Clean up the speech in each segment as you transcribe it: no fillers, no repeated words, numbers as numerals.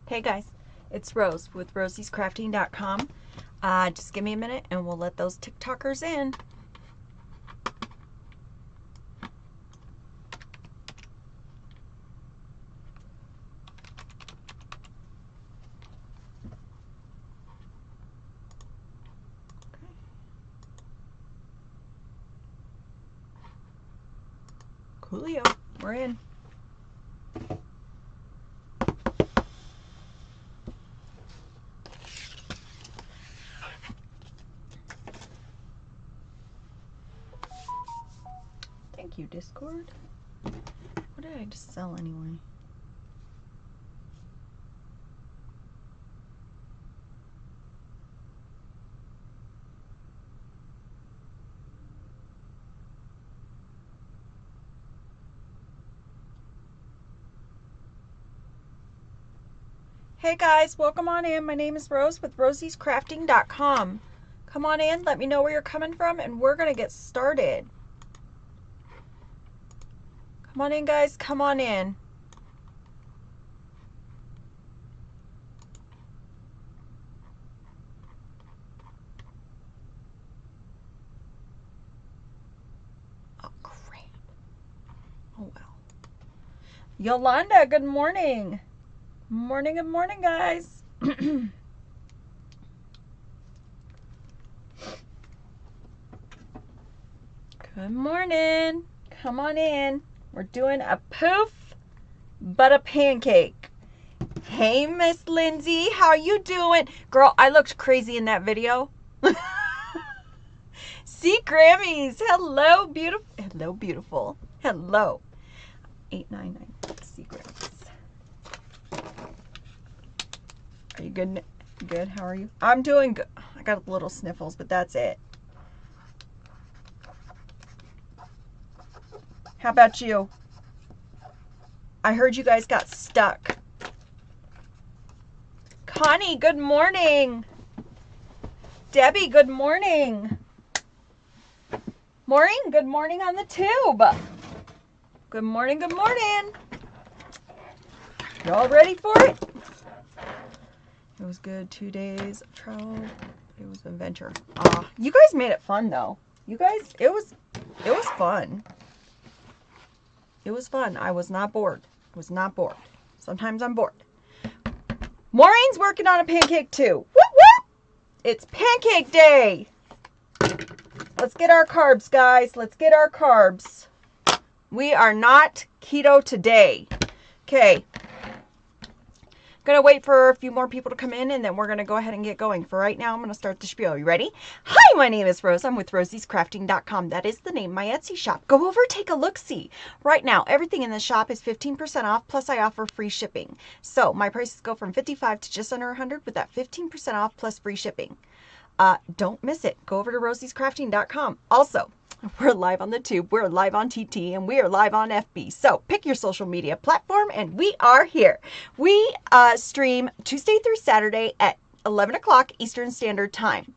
Hey guys, it's Rose with rosiescrafting.com. Just give me a minute and we'll let those TikTokers in. Coolio, we're in. Thank you, Discord. What did I just sell anyway? Hey guys, welcome on in. My name is Rose with rosiescrafting.com. Come on in, let me know where you're coming from, and we're going to get started. Come on in, guys. Come on in. Oh, crap. Oh, well. Yolanda, good morning. Good morning, guys. Good morning. Come on in. We're doing a poof, but a pancake. Hey, Miss Lindsay, how you doing? Girl, I looked crazy in that video. See, Grammys. Hello, beautiful. Hello, beautiful. Hello. 899. See, Grammys. Are you good? Good. How are you? I'm doing good. I got little sniffles, but that's it. How about you? I heard you guys got stuck. Connie, good morning. Debbie, good morning. Maureen, good morning on the tube. Good morning, good morning. Y'all ready for it? It was good. 2 days of travel. It was an adventure. You guys made it fun though. You guys, it was fun. It was fun. I was not bored. I was not bored. Sometimes I'm bored. Maureen's working on a pancake too. Whoop whoop! It's pancake day. Let's get our carbs, guys. Let's get our carbs. We are not keto today. Okay. Gonna wait for a few more people to come in and then we're gonna go ahead and get going. For right now, I'm gonna start the spiel. You ready? Hi, my name is Rose. I'm with rosiescrafting.com. That is the name of my Etsy shop. Go over, take a look-see. Right now, everything in the shop is 15% off, plus I offer free shipping. So my prices go from $55 to just under $100 with that 15% off plus free shipping. Don't miss it. Go over to rosiescrafting.com. Also, we're live on the tube, we're live on TT, and we are live on FB. So pick your social media platform, and we are here. We stream Tuesday through Saturday at 11 o'clock Eastern Standard Time.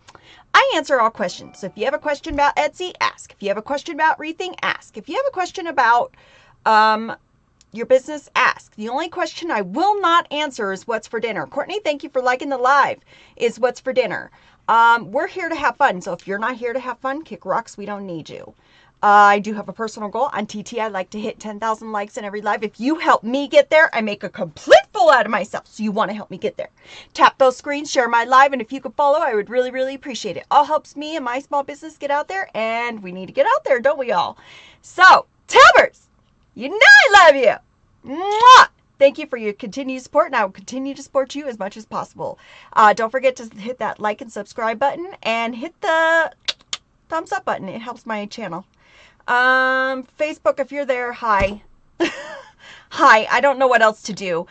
I answer all questions. So if you have a question about Etsy, ask. If you have a question about wreathing, ask. If you have a question about your business, ask. The only question I will not answer is what's for dinner. Courtney, thank you for liking the live, is what's for dinner. We're here to have fun. So if you're not here to have fun, kick rocks. We don't need you. I do have a personal goal on TT. I'd like to hit 10,000 likes in every live. If you help me get there, I make a complete fool out of myself. So you want to help me get there. Tap those screens, share my live, and if you could follow, I would really, really appreciate it. All helps me and my small business get out there, and we need to get out there, don't we all? So, Tabbers, you know I love you. Mwah! Thank you for your continued support, and I will continue to support you as much as possible. Don't forget to hit that like and subscribe button, and hit the thumbs up button. It helps my channel. Facebook, if you're there, hi. Hi, I don't know what else to do.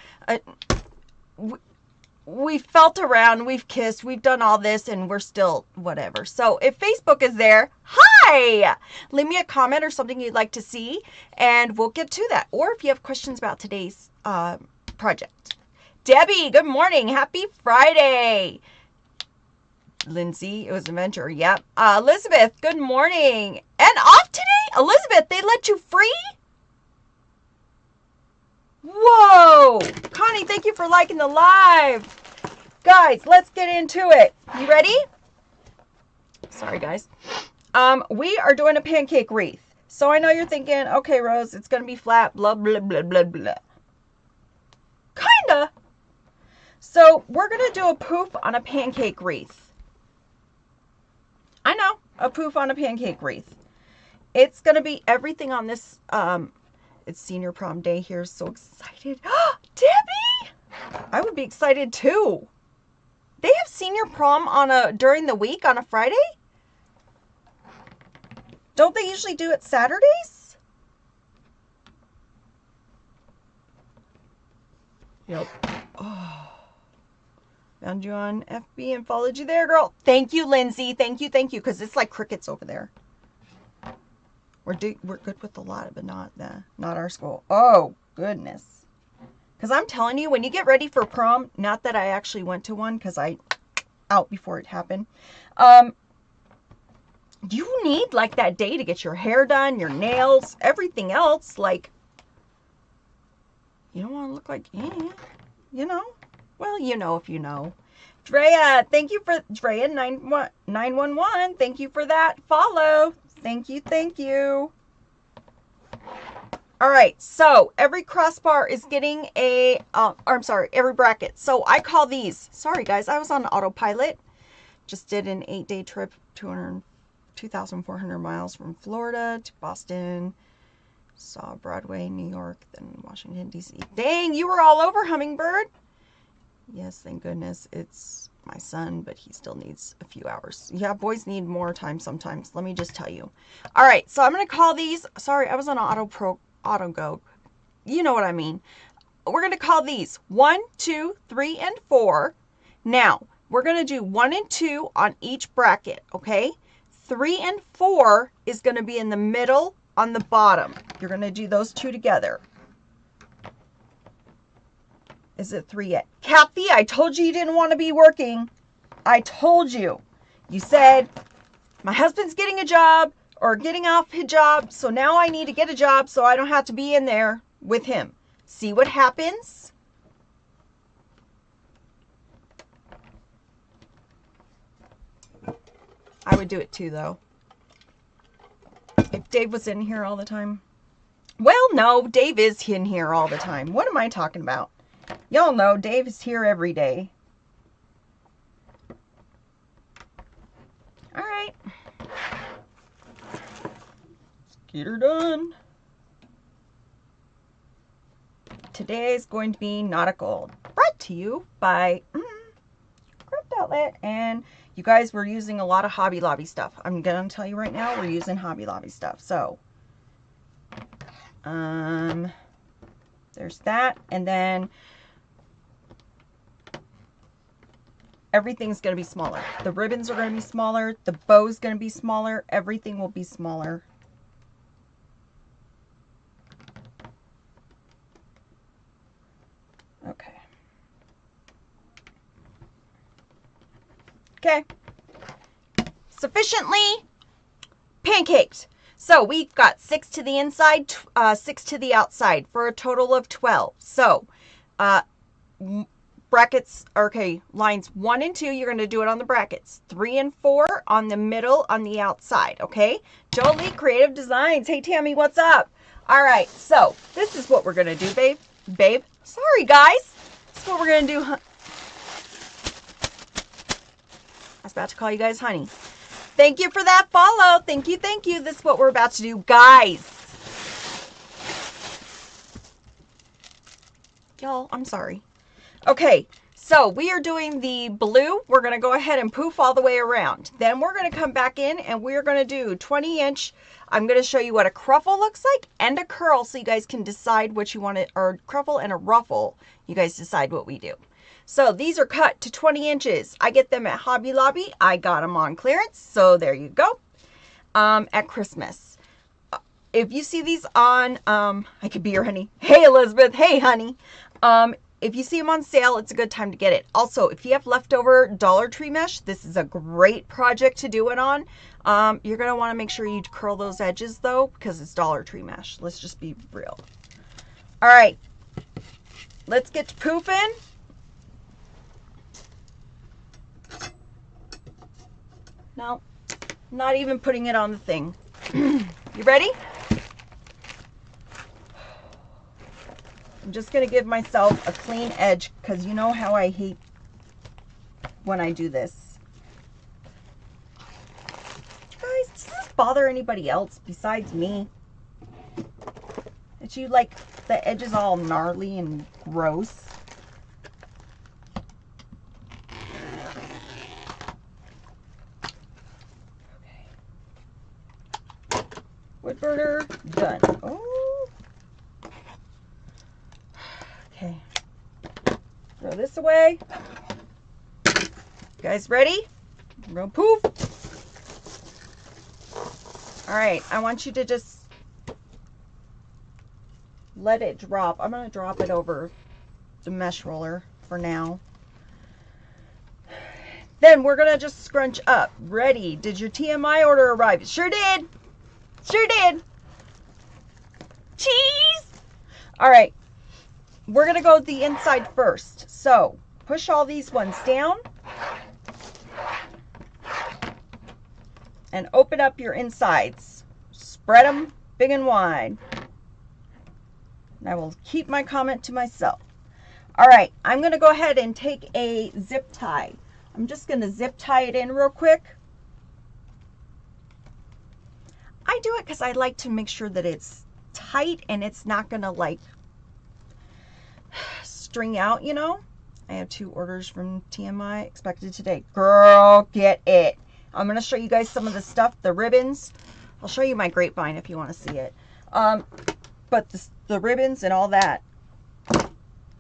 We've felt around, we've kissed, we've done all this, and we're still whatever. So if Facebook is there, hi! Leave me a comment or something you'd like to see, and we'll get to that. Or if you have questions about today's project. Debbie, good morning. Happy Friday. Lindsay, it was an adventure. Yep. Elizabeth, good morning. And off today? Elizabeth, they let you free? Whoa! Connie, thank you for liking the live. Guys, let's get into it. You ready? Sorry, guys. We are doing a pancake wreath. So I know you're thinking, okay, Rose, it's going to be flat, blah, blah, blah, blah, blah. Kinda. So we're going to do a poof on a pancake wreath. I know, a poof on a pancake wreath. It's going to be everything on this. It's senior prom day here. So excited. Debbie! I would be excited too. They have senior prom during the week on a Friday? Don't they usually do it Saturdays? Yep. Oh. Found you on FB and followed you there, girl. Thank you, Lindsay. Thank you, because it's like crickets over there. We're good with a lot, but not our school. Oh, goodness. Because I'm telling you, when you get ready for prom, not that I actually went to one, because I out before it happened. You need like that day to get your hair done, your nails, everything else. Like, you don't want to look like, you know. Well, you know if you know. Drea, thank you for Drea 911. Thank you for that follow. Thank you. All right, so every crossbar is getting every bracket. So I call these, sorry guys, I was on autopilot. Just did an 8-day trip, 2,400 miles from Florida to Boston. Saw Broadway, New York, then Washington, D.C. Dang, you were all over, Hummingbird. Yes, thank goodness. It's my son, but he still needs a few hours. Yeah, boys need more time sometimes. Let me just tell you. All right, so I'm going to call these. Sorry, I was on auto go. You know what I mean. We're going to call these 1, 2, 3, and 4. Now, we're going to do 1 and 2 on each bracket, okay? 3 and 4 is going to be in the middle on the bottom. You're going to do those two together. Is it 3 yet? Kathy, I told you didn't want to be working. I told you. You said, my husband's getting a job or getting off his job, so now I need to get a job so I don't have to be in there with him. See what happens? I would do it too, though. If Dave was in here all the time. Well, no, Dave is in here all the time. What am I talking about? Y'all know Dave is here every day. All right. Let's get her done. Today is going to be Nautical, brought to you by Craft Outlet. And you guys were using a lot of Hobby Lobby stuff. I'm going to tell you right now, we're using Hobby Lobby stuff. So, there's that. And then everything's going to be smaller. The ribbons are going to be smaller. The bow's going to be smaller. Everything will be smaller. Okay. Okay. Sufficiently pancaked. So we've got 6 to the inside, 6 to the outside for a total of 12. So, brackets, okay, lines 1 and 2, you're going to do it on the brackets. 3 and 4 on the middle, on the outside, okay? Jolie Creative Designs. Hey, Tammy, what's up? All right, so this is what we're going to do, babe. Babe, sorry, guys. This is what we're going to do. I was about to call you guys honey. Thank you for that follow. Thank you, thank you. This is what we're about to do, guys. Y'all, I'm sorry. Okay, so we are doing the blue. We're going to go ahead and poof all the way around. Then we're going to come back in and we're going to do 20-inch. I'm going to show you what a cruffle looks like and a curl so you guys can decide what you want it, or cruffle and a ruffle. You guys decide what we do. So these are cut to 20 inches. I get them at Hobby Lobby. I got them on clearance. So there you go. At Christmas. If you see these on, I could be your honey. Hey, Elizabeth. Hey, honey. If you see them on sale, it's a good time to get it. Also, if you have leftover Dollar Tree mesh, this is a great project to do it on. You're going to want to make sure you curl those edges, though, because it's Dollar Tree mesh. Let's just be real. All right. let's get to poofing. No, not even putting it on the thing. You ready? I'm just going to give myself a clean edge because you know how I hate when I do this. Guys, does this bother anybody else besides me? That you like the edges all gnarly and gross? Okay. Wood burner done. Oh. Okay. Throw this away. You guys ready? Real poof. All right, I want you to just let it drop. I'm going to drop it over the mesh roller for now. Then we're going to just scrunch up. Ready? Did your TMI order arrive? Sure did. Sure did. Cheese. All right. We're going to go the inside first. So push all these ones down and open up your insides. Spread them big and wide. And I will keep my comment to myself. All right, I'm going to go ahead and take a zip tie. I'm just going to zip tie it in real quick. I do it because I like to make sure that it's tight and it's not going to like string out, you know. I have 2 orders from TMI expected today. Girl, get it. I'm going to show you guys some of the stuff, the ribbons. I'll show you my grapevine if you want to see it. But the ribbons and all that.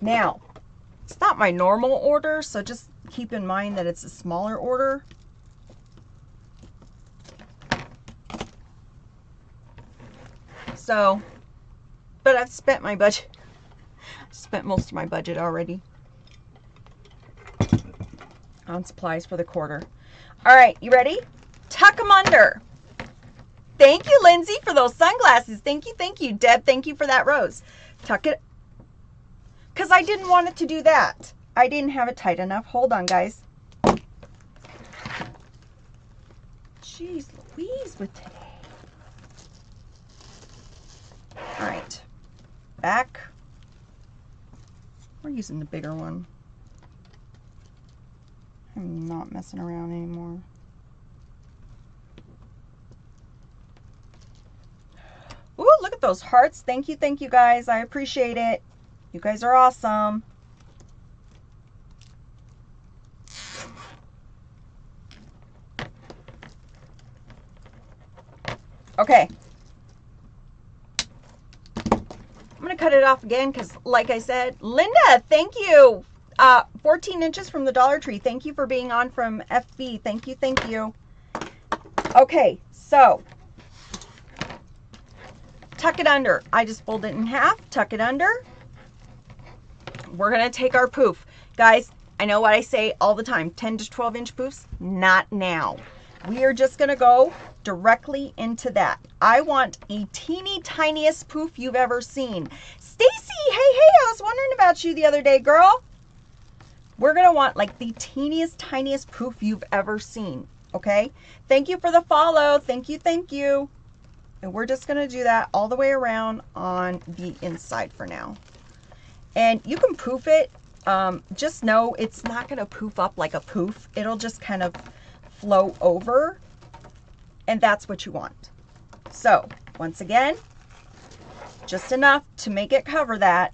Now, it's not my normal order, so just keep in mind that it's a smaller order. So, but I've spent my budget. Spent most of my budget already on supplies for the quarter. All right, you ready? Tuck them under. Thank you, Lindsay, for those sunglasses. Thank you, thank you. Deb, thank you for that rose. Tuck it. Because I didn't want it to do that. I didn't have it tight enough. Hold on, guys. Jeez Louise with today. All right. Back. We're using the bigger one. I'm not messing around anymore. Ooh, look at those hearts. Thank you, guys. I appreciate it. You guys are awesome. Okay. I'm going to cut it off again because, like I said, Linda, thank you. 14 inches from the Dollar Tree. Thank you for being on from FB. Thank you, thank you. Okay, so tuck it under. I just fold it in half, tuck it under. We're going to take our poof. Guys, I know what I say all the time, 10 to 12 inch poofs, not now. We are just going to go directly into that. I want a teeny tiniest poof you've ever seen. Stacy, hey, I was wondering about you the other day, girl. We're going to want like the teeniest, tiniest poof you've ever seen, okay? Thank you for the follow. Thank you, thank you. And we're just going to do that all the way around on the inside for now. And you can poof it. Just know it's not going to poof up like a poof. It'll just kind of flow over. And that's what you want. So, once again, just enough to make it cover that.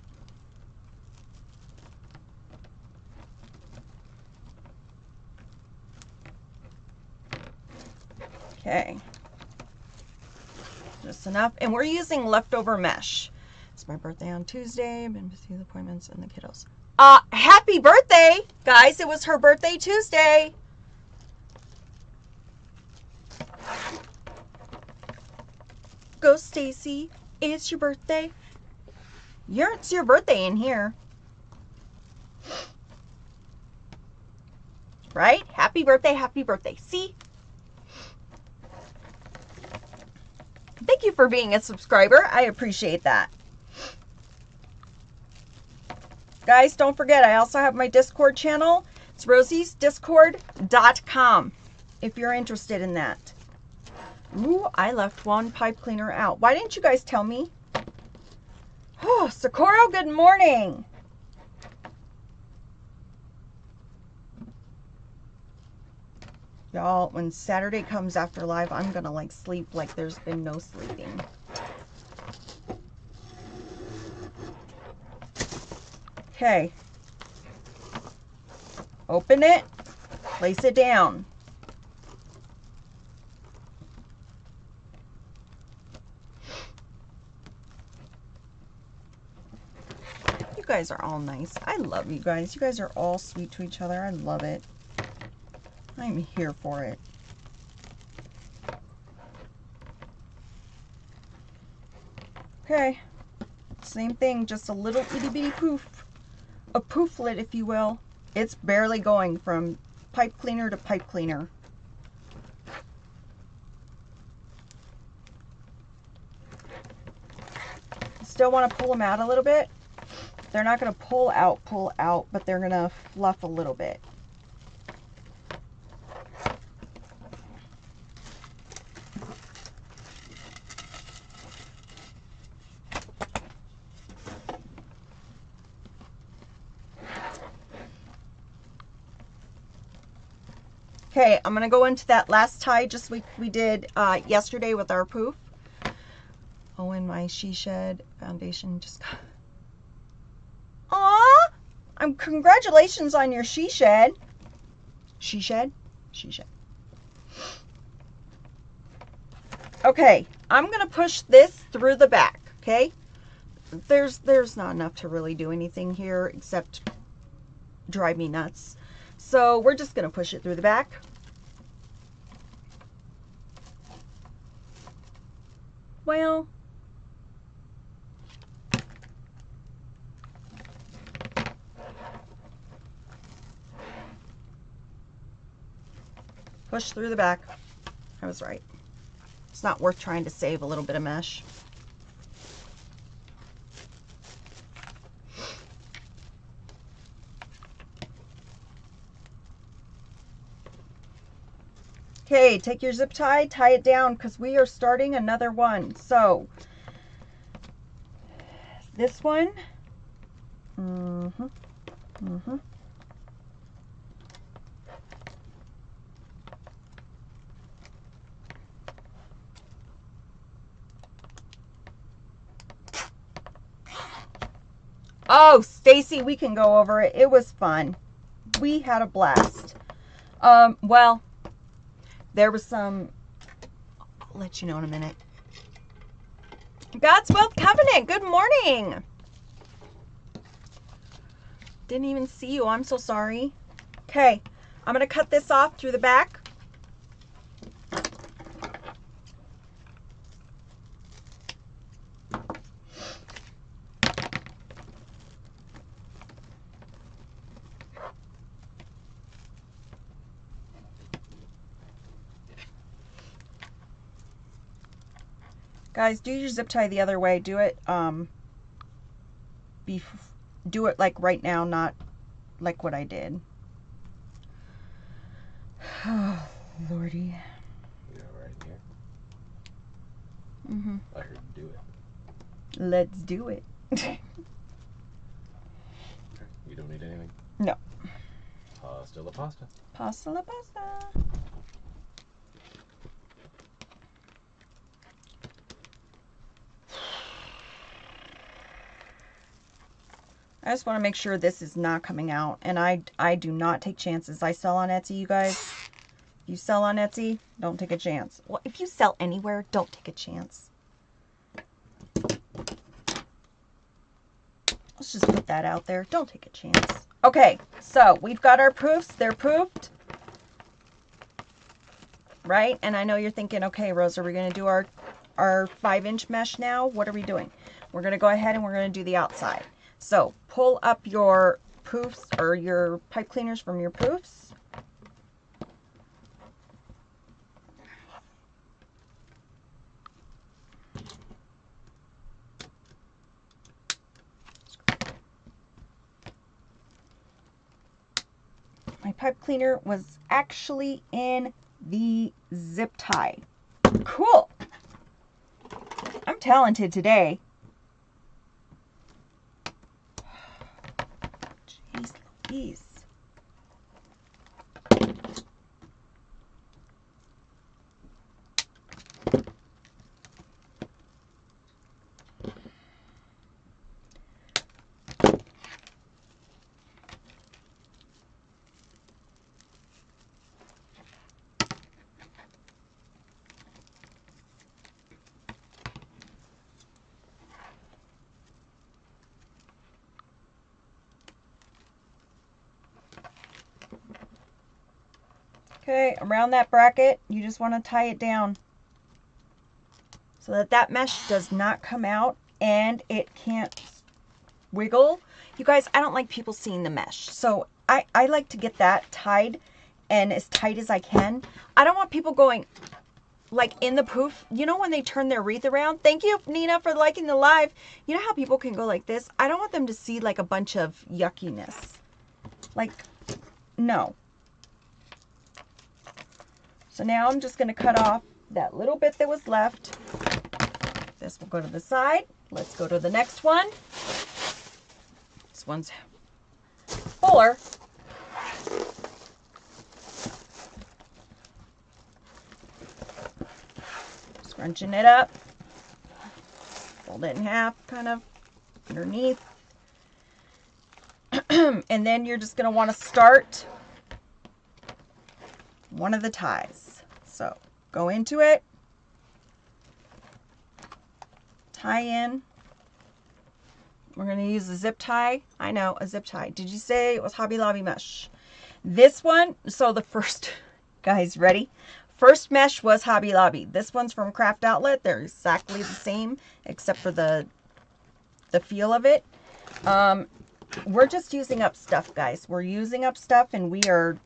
Okay. Just enough. And we're using leftover mesh. It's my birthday on Tuesday. I've been busy with appointments and the kiddos. Happy birthday, guys. It was her birthday Tuesday. Go, Stacy. It's your birthday. It's your birthday in here. Right? Happy birthday, happy birthday. See? Thank you for being a subscriber. I appreciate that. Guys, don't forget, I also have my Discord channel. It's rosiesdiscord.com if you're interested in that. Ooh, I left one pipe cleaner out. Why didn't you guys tell me? Oh, Socorro, good morning. Y'all, when Saturday comes after live, I'm gonna like sleep like there's been no sleeping. Okay. Open it. Place it down. You guys are all nice. I love you guys. You guys are all sweet to each other. I love it. I'm here for it. Okay. Same thing, just a little itty bitty poof. A pooflet, if you will. It's barely going from pipe cleaner to pipe cleaner. Still want to pull them out a little bit. They're not going to pull out, but they're going to fluff a little bit. Okay, I'm going to go into that last tie just like we did yesterday with our poof. Oh, and my She Shed foundation just got... Aw! Congratulations on your She Shed. She Shed? She Shed. Okay, I'm going to push this through the back, okay? There's not enough to really do anything here except drive me nuts. So we're just going to push it through the back. Well, push through the back. I was right. It's not worth trying to save a little bit of mesh. Okay, take your zip tie, tie it down because we are starting another one. So, this one. Oh, Stacy, we can go over it. It was fun. We had a blast. Well, there was some... I'll let you know in a minute. God's Wealth Covenant, good morning. Didn't even see you. I'm so sorry. Okay, I'm going to cut this off through the back. Guys, do your zip tie the other way. Do it, do it like right now, not like what I did. Oh, Lordy. You're right here. Mm-hmm. I heard do it. Let's do it. Okay. You don't need anything? No. Pasta la pasta. Pasta la pasta. I just want to make sure this is not coming out. And I do not take chances. I sell on Etsy, you guys. If you sell on Etsy, don't take a chance. Well, if you sell anywhere, don't take a chance. Let's just put that out there. Don't take a chance. Okay, so we've got our proofs. They're proofed. Right? And I know you're thinking, okay, Rose, are we going to do our 5-inch mesh now? What are we doing? We're going to go ahead and we're going to do the outside. So pull up your poofs or your pipe cleaners from your poofs. My pipe cleaner was actually in the zip tie. Cool. I'm talented today. Jeez Louise. Okay, around that bracket, you just want to tie it down so that that mesh does not come out and it can't wiggle. You guys, I don't like people seeing the mesh. So I like to get that tied and as tight as I can. I don't want people going like in the poof. You know when they turn their wreath around? Thank you, Nina, for liking the live. You know how people can go like this? I don't want them to see like a bunch of yuckiness. Like, no. So now I'm just going to cut off that little bit that was left. This will go to the side. Let's go to the next one. This one's fuller. Scrunching it up. Fold it in half, kind of underneath. And then you're just going to want to start one of the ties. So go into it, tie in. We're going to use a zip tie. I know, a zip tie. Did you say it was Hobby Lobby mesh? This one, so the first, guys, ready? First mesh was Hobby Lobby. This one's from Craft Outlet. They're exactly the same except for the feel of it. We're just using up stuff, guys. We're using up stuff and we are,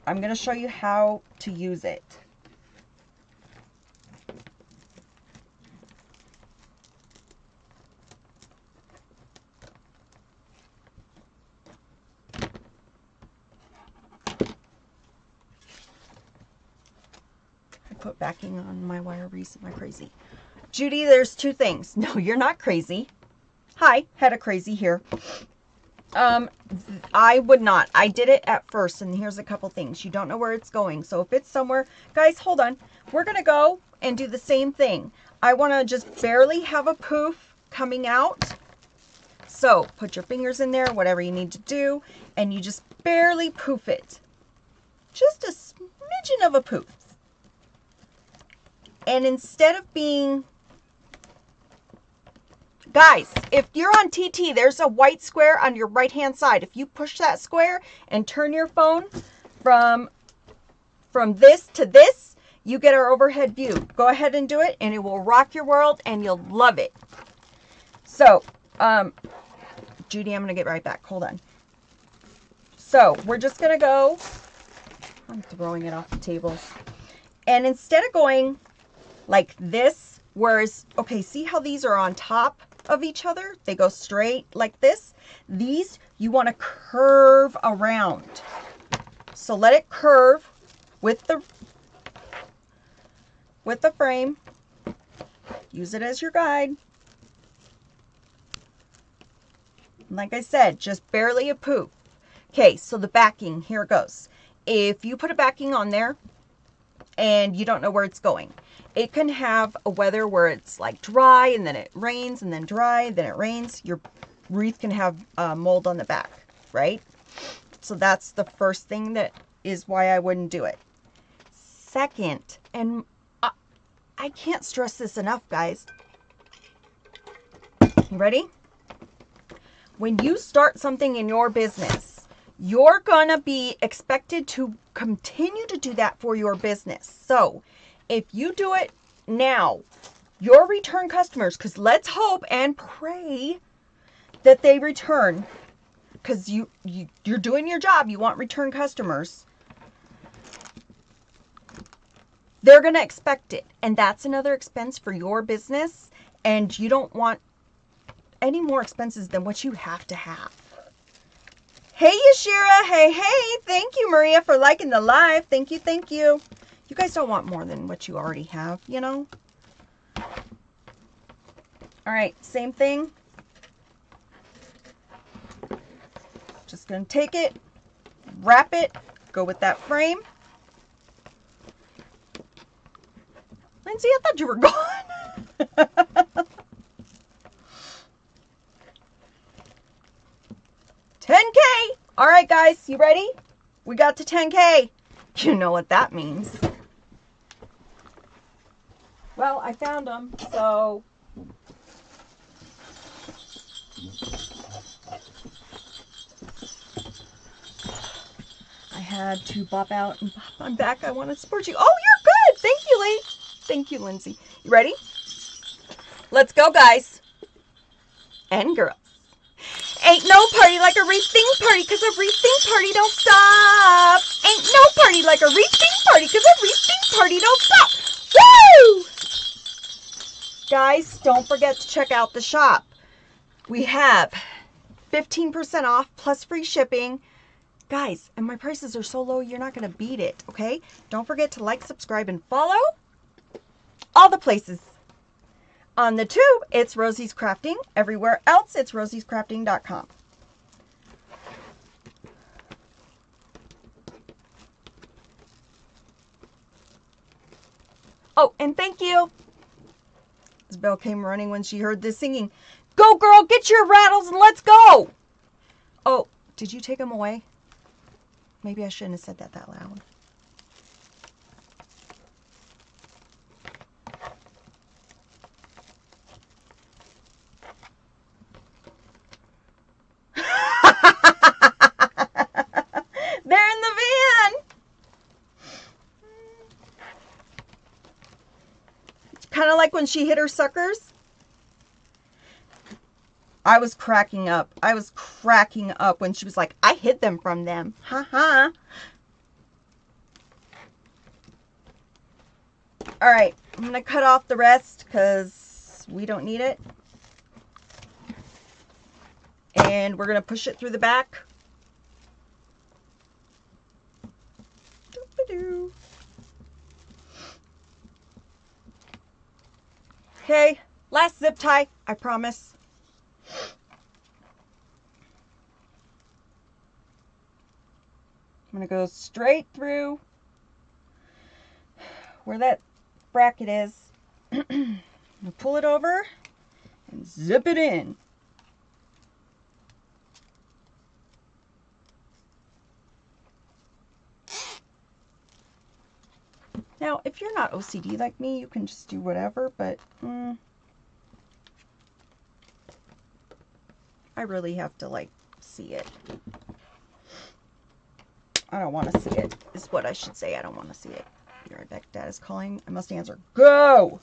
I'm going to show you how to use it. I put backing on my wire wreath. Am I crazy? Judy, there's two things. No, you're not crazy. Hi, had a crazy here. I would not. I did it at first, and here's a couple things. You don't know where it's going. So if it's somewhere, guys, hold on. We're going to go and do the same thing. I want to just barely have a poof coming out. So put your fingers in there, whatever you need to do, and you just barely poof it. Just a smidgen of a poof. And instead of being... Guys, if you're on TT, there's a white square on your right-hand side. If you push that square and turn your phone from this to this, you get our overhead view. Go ahead and do it, and it will rock your world, and you'll love it. So, Judy, I'm going to get right back. Hold on. So, we're just going to go. I'm throwing it off the tables. And instead of going like this, whereas, okay, see how these are on top of each other? They go straight like this. These, you want to curve around. So let it curve with the frame. Use it as your guide. Like I said, just barely a poof. Okay, so the backing, here it goes. If you put a backing on there and you don't know where it's going, it can have a weather where it's like dry and then it rains and then dry, then it rains. Your wreath can have mold on the back, right? So that's the first thing that is why I wouldn't do it. Second, and I can't stress this enough, guys. You ready? When you start something in your business, you're going to be expected to continue to do that for your business. So if you do it now, your return customers, because let's hope and pray that they return, because you're doing your job. You want return customers. They're going to expect it. And that's another expense for your business. And you don't want any more expenses than what you have to have. Hey, Yashira. Hey, hey. Thank you, Maria, for liking the live. Thank you, thank you. You guys don't want more than what you already have, you know? All right, same thing. Just going to take it, wrap it, go with that frame. Lindsay, I thought you were gone. 10K. All right, guys, you ready? We got to 10K. You know what that means. Well, I found them, so... I had to bop out and bop on back. I want to support you. Oh, you're good. Thank you, Lee. Thank you, Lindsay. You ready? Let's go, guys. And girls. Ain't no party like a wreathing party, cause a wreathing party don't stop. Ain't no party like a wreathing party, cause a wreathing party don't stop. Woo! Guys, don't forget to check out the shop. We have 15% off plus free shipping. Guys, and my prices are so low, you're not going to beat it, okay? Don't forget to like, subscribe, and follow all the places. On the tube, it's Rosie's Crafting. Everywhere else, it's rosiescrafting.com. Oh, and thank you. Isabel came running when she heard this singing. Go, girl, get your rattles and let's go. Oh, did you take them away? Maybe I shouldn't have said that loud. They're in the van. Kind of like when she hit her suckers. I was cracking up. I was cracking up when she was like, I hid them from them. Ha ha. All right. I'm going to cut off the rest because we don't need it. And we're going to push it through the back. Doop-a-doo. Okay. Last zip tie. I promise. I'm going to go straight through where that bracket is. Pull it over and zip it in. Now, if you're not OCD like me, you can just do whatever, but I really have to, like, see it. I don't want to see it, is what I should say. I don't want to see it. Be right back. Dad is calling. I must answer. Go!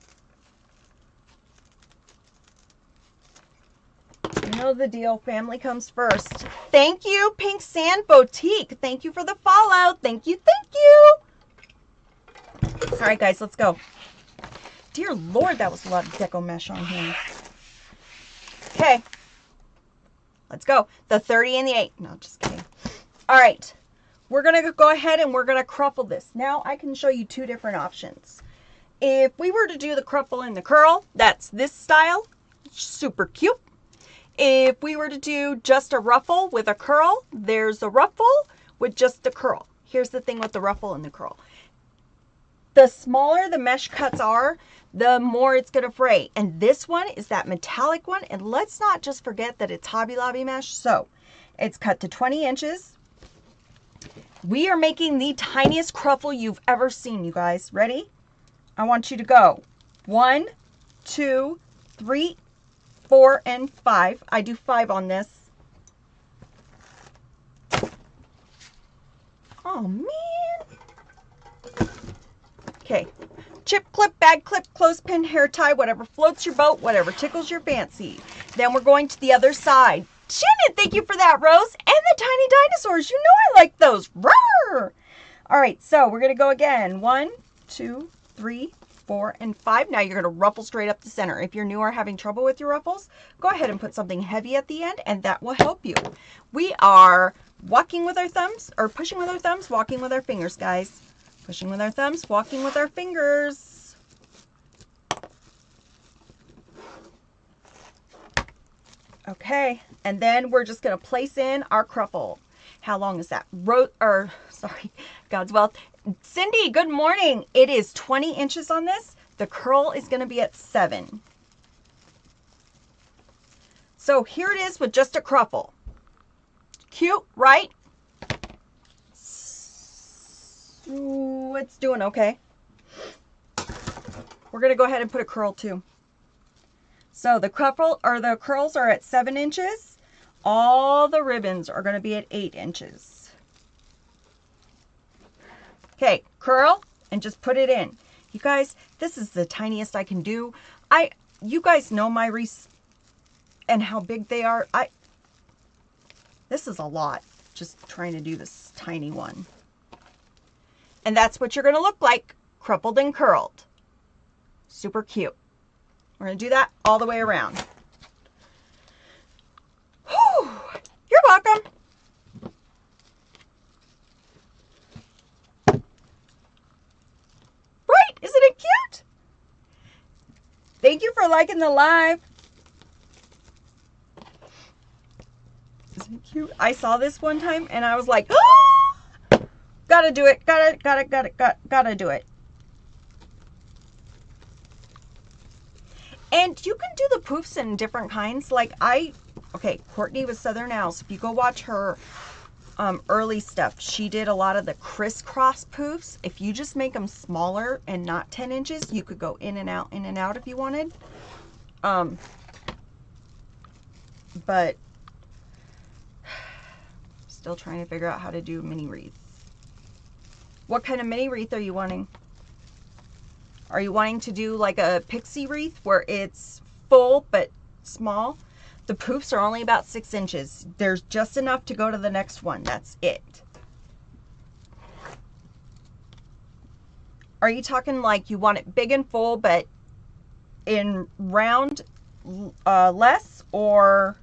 You know the deal. Family comes first. Thank you, Pink Sand Boutique. Thank you for the follow. Thank you, thank you. All right, guys, let's go. Dear Lord, that was a lot of deco mesh on here. Okay. Let's go. The 30 and the 8. No, just kidding. All right. We're going to go ahead and we're going to cruffle this. Now I can show you two different options. If we were to do the cruffle and the curl, that's this style. Super cute. If we were to do just a ruffle with a curl, there's a ruffle with just a curl. Here's the thing with the ruffle and the curl. The smaller the mesh cuts are, the more it's going to fray. And this one is that metallic one. And let's not just forget that it's Hobby Lobby mesh. So it's cut to 20 inches. We are making the tiniest cruffle you've ever seen, you guys. Ready? I want you to go 1, 2, 3, 4, and 5. I do 5 on this. Oh, man. Okay. Chip clip, bag clip, clothespin, hair tie, whatever floats your boat, whatever tickles your fancy. Then we're going to the other side. Shannon, thank you for that, Rose. And the tiny dinosaurs. You know I like those. Roar! All right, so we're going to go again. 1, 2, 3, 4, and 5. Now you're going to ruffle straight up the center. If you're new or having trouble with your ruffles, go ahead and put something heavy at the end, and that will help you. We are walking with our thumbs, or pushing with our thumbs, walking with our fingers, guys. Pushing with our thumbs, walking with our fingers. Okay, and then we're just going to place in our crumple. How long is that? Sorry, God's wealth. Cindy, good morning. It is 20 inches on this. The curl is going to be at 7. So here it is with just a crumple. Cute, right? Ooh, it's doing okay. We're going to go ahead and put a curl too. So the crumple or the curls are at 7 inches. All the ribbons are going to be at 8 inches. Okay, curl and just put it in. You guys, this is the tiniest I can do. You guys know my wreaths and how big they are. This is a lot, just trying to do this tiny one. And that's what you're going to look like, crumpled and curled. Super cute. We're going to do that all the way around. Whew, you're welcome. Right? Isn't it cute? Thank you for liking the live. Isn't it cute? I saw this one time and I was like, oh, gotta do it. Gotta do it. And you can do the poofs in different kinds. Like okay, Courtney with Southern Owls. If you go watch her early stuff, she did a lot of the crisscross poofs. If you just make them smaller and not 10 inches, you could go in and out if you wanted. But still trying to figure out how to do mini wreaths. What kind of mini wreath are you wanting? Are you wanting to do like a pixie wreath where it's full but small? The poofs are only about 6 inches. There's just enough to go to the next one. That's it. Are you talking like you want it big and full but in round less, or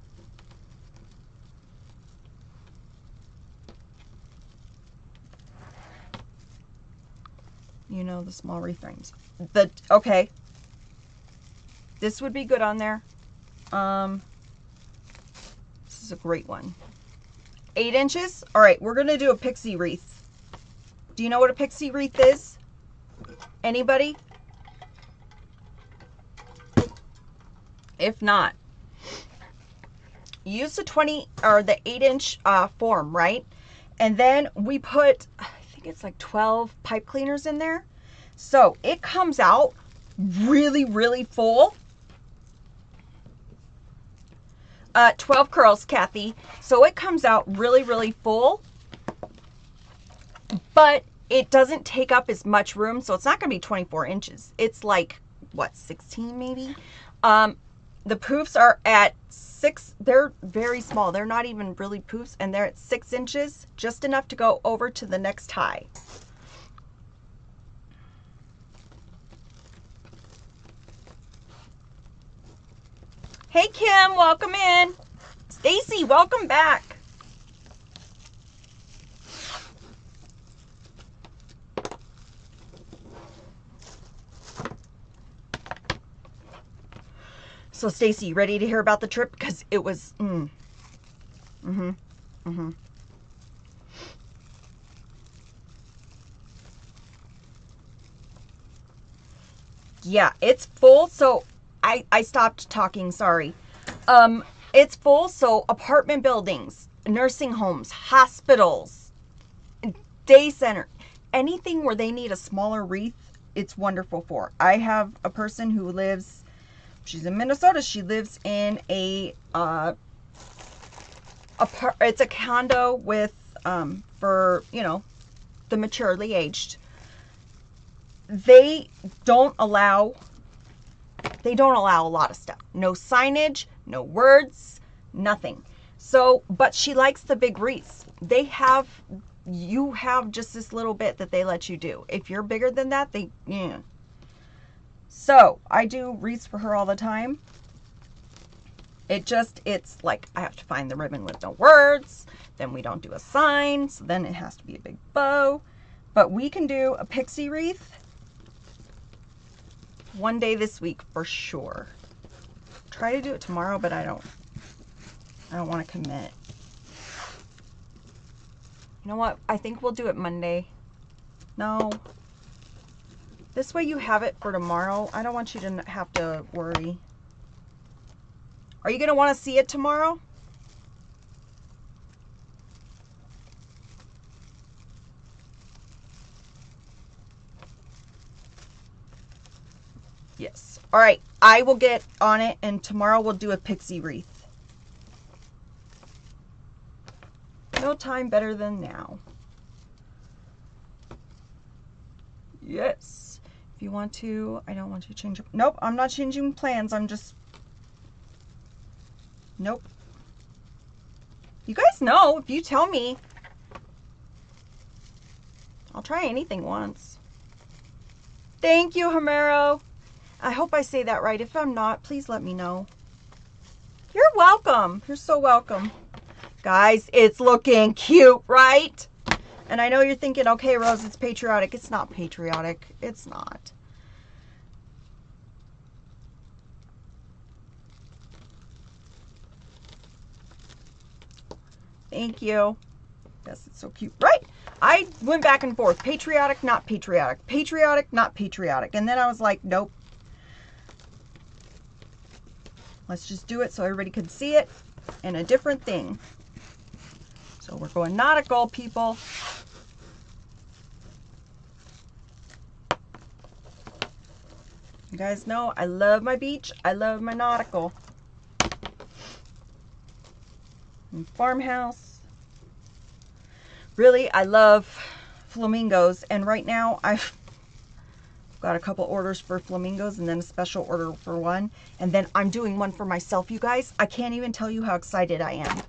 you know, the small wreath frames? Okay, this would be good on there. This is a great one. 8 inches. All right, we're gonna do a pixie wreath. Do you know what a pixie wreath is? Anybody? If not, use the 20 or the 8-inch form, right? And then we put, I think it's like 12 pipe cleaners in there. So it comes out really, really full. 12 curls, Kathy. So it comes out really, really full, but it doesn't take up as much room. So it's not going to be 24 inches. It's like, what, 16 maybe? The poofs are at 6. They're very small. They're not even really poofs, and they're at 6 inches, just enough to go over to the next high. Hey, Kim, welcome in. Stacy, welcome back. So, Stacy, you ready to hear about the trip? Because it was, Yeah, it's full, so I stopped talking, sorry. It's full, so apartment buildings, nursing homes, hospitals, day center, anything where they need a smaller wreath, it's wonderful for. I have a person who lives, she's in Minnesota, she lives in a, it's a condo with, for, you know, the maturely aged. They don't allow a lot of stuff. No signage, no words, nothing. So, but she likes the big wreaths. You have just this little bit that they let you do. If you're bigger than that, yeah. So, I do wreaths for her all the time. It's like I have to find the ribbon with no words. Then we don't do a sign. So then it has to be a big bow. But we can do a pixie wreath one day this week for sure. Try to do it tomorrow, but I don't want to commit. You know what? I think we'll do it Monday. No. This way you have it for tomorrow. I don't want you to have to worry. Are you going to want to see it tomorrow? Yes. All right. I will get on it, and tomorrow we'll do a pixie wreath. No time better than now. Yes. If you want to, I don't want you to change. Nope, I'm not changing plans. I'm just... Nope. You guys know, if you tell me, I'll try anything once. Thank you, Homero. I hope I say that right. If I'm not, please let me know. You're welcome. You're so welcome. Guys, it's looking cute, right? And I know you're thinking, okay, Rose, it's patriotic. It's not patriotic. It's not. Thank you. Yes, it's so cute, right? I went back and forth. Patriotic, not patriotic. Patriotic, not patriotic. And then I was like, nope. Let's just do it so everybody could see it in a different thing. So we're going nautical, people. You guys know I love my beach. I love my nautical. And farmhouse. Really, I love flamingos. And right now I've got a couple orders for flamingos and then a special order for one. And then I'm doing one for myself, you guys. I can't even tell you how excited I am.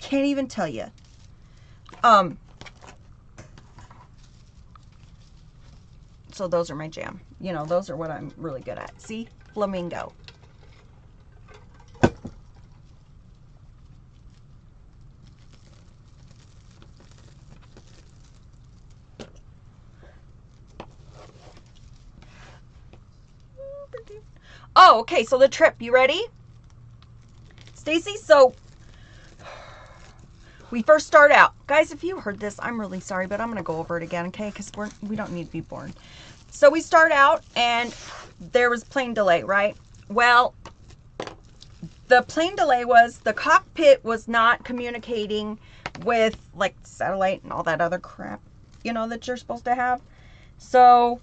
Can't even tell you. So those are my jam. You know, those are what I'm really good at. See? Flamingo. Oh, okay. So the trip, you ready? Stacy, so we first start out. Guys, if you heard this, I'm really sorry, but I'm going to go over it again, okay? Because we don't need to be bored. So we start out, and there was plane delay, right? Well, the plane delay was the cockpit was not communicating with, like, satellite and all that other crap, you know, that you're supposed to have. So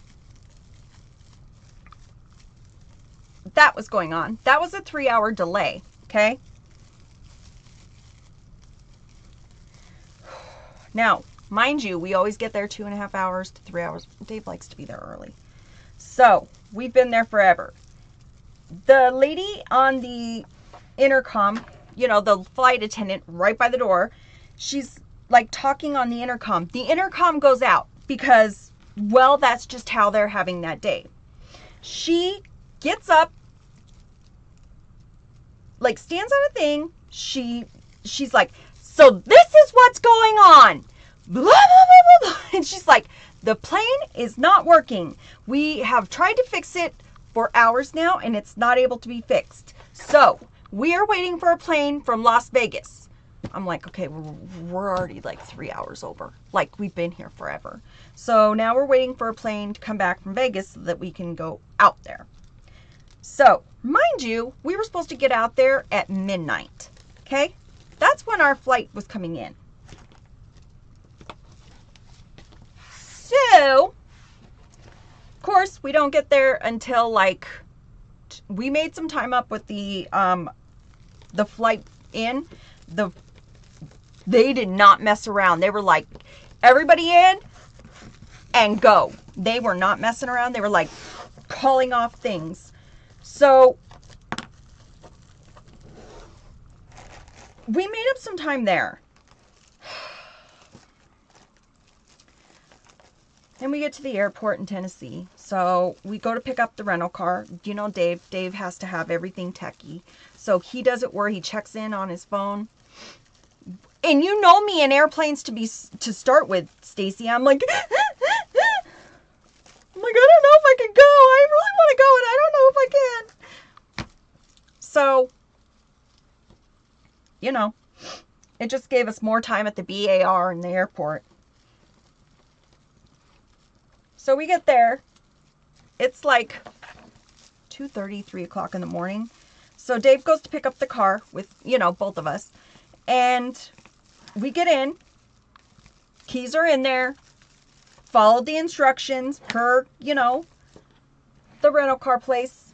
that was going on. That was a 3-hour delay, okay? Now, mind you, we always get there 2.5 hours to 3 hours. Dave likes to be there early. So, we've been there forever. The lady on the intercom, you know, the flight attendant right by the door, she's like talking on the intercom. The intercom goes out because, well, that's just how they're having that day. She gets up, like stands on a thing. She's like, so this is what's going on. Blah, blah, blah, blah. And she's like, the plane is not working. We have tried to fix it for hours now, and it's not able to be fixed. So we are waiting for a plane from Las Vegas. I'm like, okay, we're already like 3 hours over. Like, we've been here forever. So now we're waiting for a plane to come back from Vegas so that we can go out there. So, mind you, we were supposed to get out there at midnight. Okay? That's when our flight was coming in. So, of course, we don't get there until like, we made some time up with the flight in. They did not mess around. They were like, everybody in and go. They were not messing around. They were like calling off things. So, we made up some time there. And we get to the airport in Tennessee. So we go to pick up the rental car. You know, Dave has to have everything techie. So he does it where he checks in on his phone. And you know me in airplanes to start with, Stacy. I'm like, I don't know if I can go. I really want to go and I don't know if I can. So, you know, it just gave us more time at the BAR in the airport. So we get there. It's like 2:30, 3 o'clock in the morning. So Dave goes to pick up the car with, you know, both of us. And we get in. Keys are in there. Followed the instructions per, you know, the rental car place.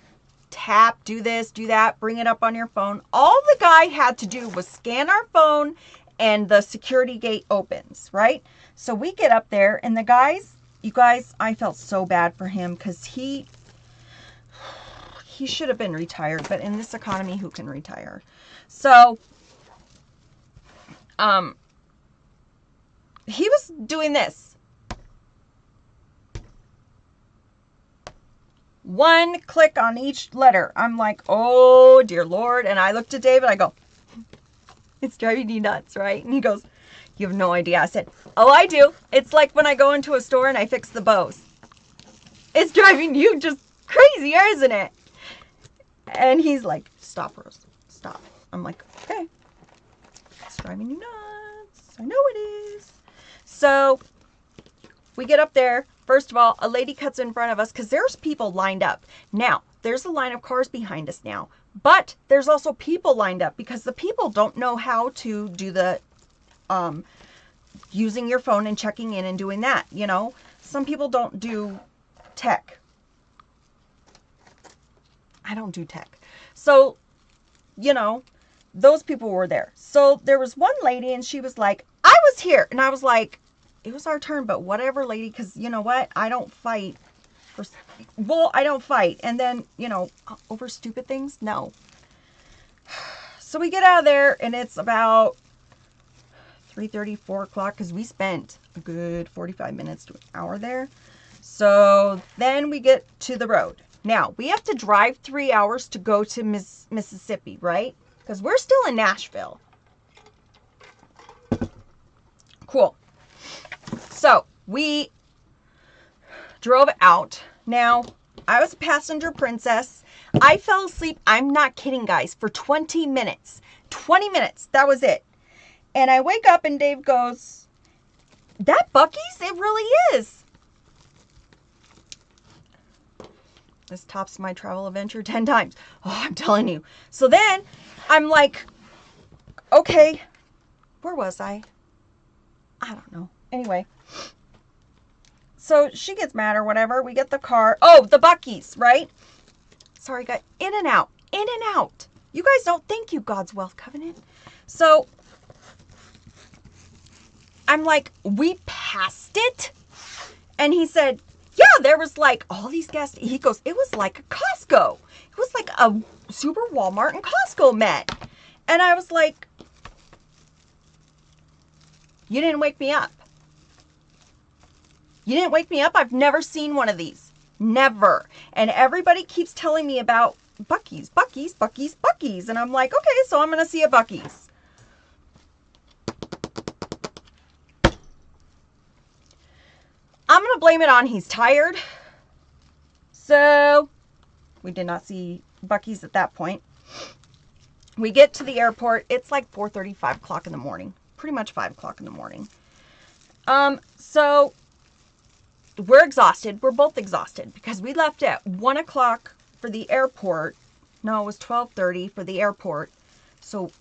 Tap, do this, do that, bring it up on your phone. All the guy had to do was scan our phone and the security gate opens, right? So we get up there and the guys, you guys, I felt so bad for him because he should have been retired, but in this economy, who can retire? So, he was doing this. One click on each letter. I'm like, oh, dear Lord. And I looked at Dave and I go, it's driving you nuts, right? And he goes, you have no idea. I said, oh, I do. It's like when I go into a store and I fix the bows. It's driving you just crazy, isn't it? And he's like, stop, Rose. Stop. I'm like, okay. It's driving you nuts. I know it is. So we get up there. First of all, a lady cuts in front of us because there's people lined up. Now, there's a line of cars behind us now. But there's also people lined up because the people don't know how to do the using your phone and checking in and doing that, you know. Some people don't do tech. I don't do tech. So, you know, those people were there. So there was one lady and she was like, I was here. And I was like, it was our turn, but whatever, lady, because you know what? I don't fight. I don't fight. And then, you know, over stupid things? No. So we get out of there and it's about 3:30, 4 o'clock because we spent a good 45 minutes to an hour there. So then we get to the road. Now, we have to drive 3 hours to go to Mississippi, right? Because we're still in Nashville. Cool. So, we drove out. Now, I was a passenger princess. I fell asleep, I'm not kidding, guys, for 20 minutes. 20 minutes, that was it. And I wake up and Dave goes, that Buc-ee's? It really is. This tops my travel adventure 10 times. Oh, I'm telling you. So then I'm like, okay, where was I? I don't know. Anyway. So she gets mad or whatever. We get the car. Oh, the Buc-ee's, right? Sorry, guys. In and out. In and out. You guys don't thank you, God's Wealth Covenant. So I'm like, we passed it? And he said, yeah, there was like all these gas. He goes, it was like a Costco. It was like a Super Walmart and Costco met. And I was like, you didn't wake me up. You didn't wake me up. I've never seen one of these. Never. And everybody keeps telling me about Buc-ee's, Buc-ee's, Buc-ee's, Buc-ee's. And I'm like, okay, so I'm going to see a Buc-ee's. I'm going to blame it on he's tired. So we did not see Buc-ee's at that point. We get to the airport. It's like 4:30, 5 o'clock in the morning. Pretty much 5 o'clock in the morning. So we're exhausted. We're both exhausted because we left at 1 o'clock for the airport. No, it was 12:30 for the airport. So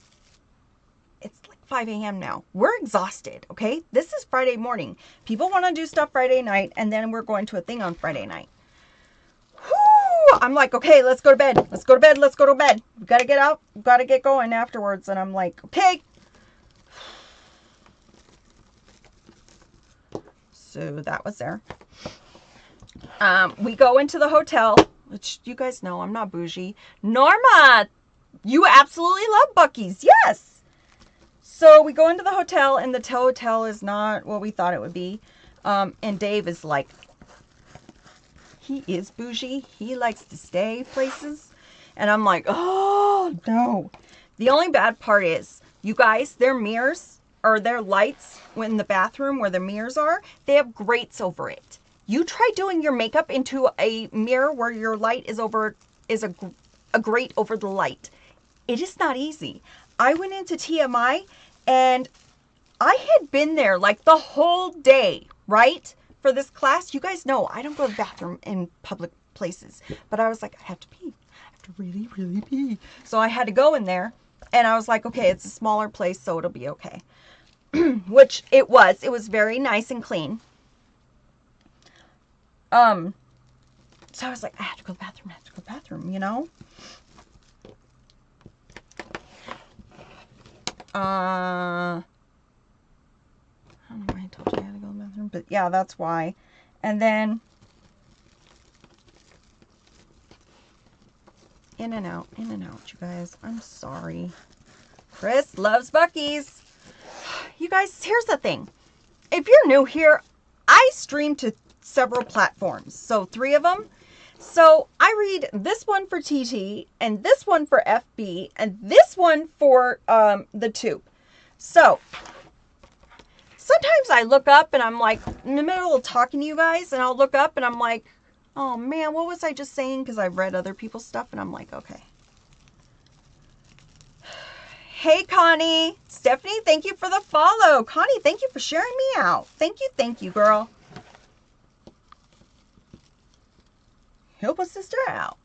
it's like 5 a.m. now. We're exhausted, okay? This is Friday morning. People want to do stuff Friday night, and then we're going to a thing on Friday night. Whew! I'm like, okay, let's go to bed. Let's go to bed. Let's go to bed. We got to get out. We got to get going afterwards. And I'm like, okay. So that was there. We go into the hotel, which you guys know I'm not bougie. Norma, you absolutely love Buc-ee's. Yes. So we go into the hotel, and the hotel is not what we thought it would be. And Dave is like, he is bougie. He likes to stay places. And I'm like, oh, no. The only bad part is, you guys, their mirrors, or their lights in the bathroom where the mirrors are, they have grates over it. You try doing your makeup into a mirror where your light is a grate over the light. It is not easy. I went into TMI, and I had been there like the whole day, right? For this class. You guys know I don't go to the bathroom in public places. But I was like, I have to pee. I have to really, really pee. So I had to go in there. And I was like, okay, it's a smaller place, so it'll be okay. Which it was. It was very nice and clean. So I was like, I have to go to the bathroom. I have to go to the bathroom, you know? I don't know why I told you I had to go to the bathroom, but yeah, that's why. And then in and out, you guys. I'm sorry. Chris loves Buc-ee's. You guys, here's the thing. If you're new here, I stream to several platforms. So 3 of them. So I read this one for TT, and this one for FB, and this one for the tube. So sometimes I look up and I'm like in the middle of talking to you guys, and I'll look up and I'm like, oh man, what was I just saying? Because I've read other people's stuff, and I'm like, okay. Hey, Connie. Stephanie, thank you for the follow. Connie, thank you for sharing me out. Thank you, girl. Help a sister out.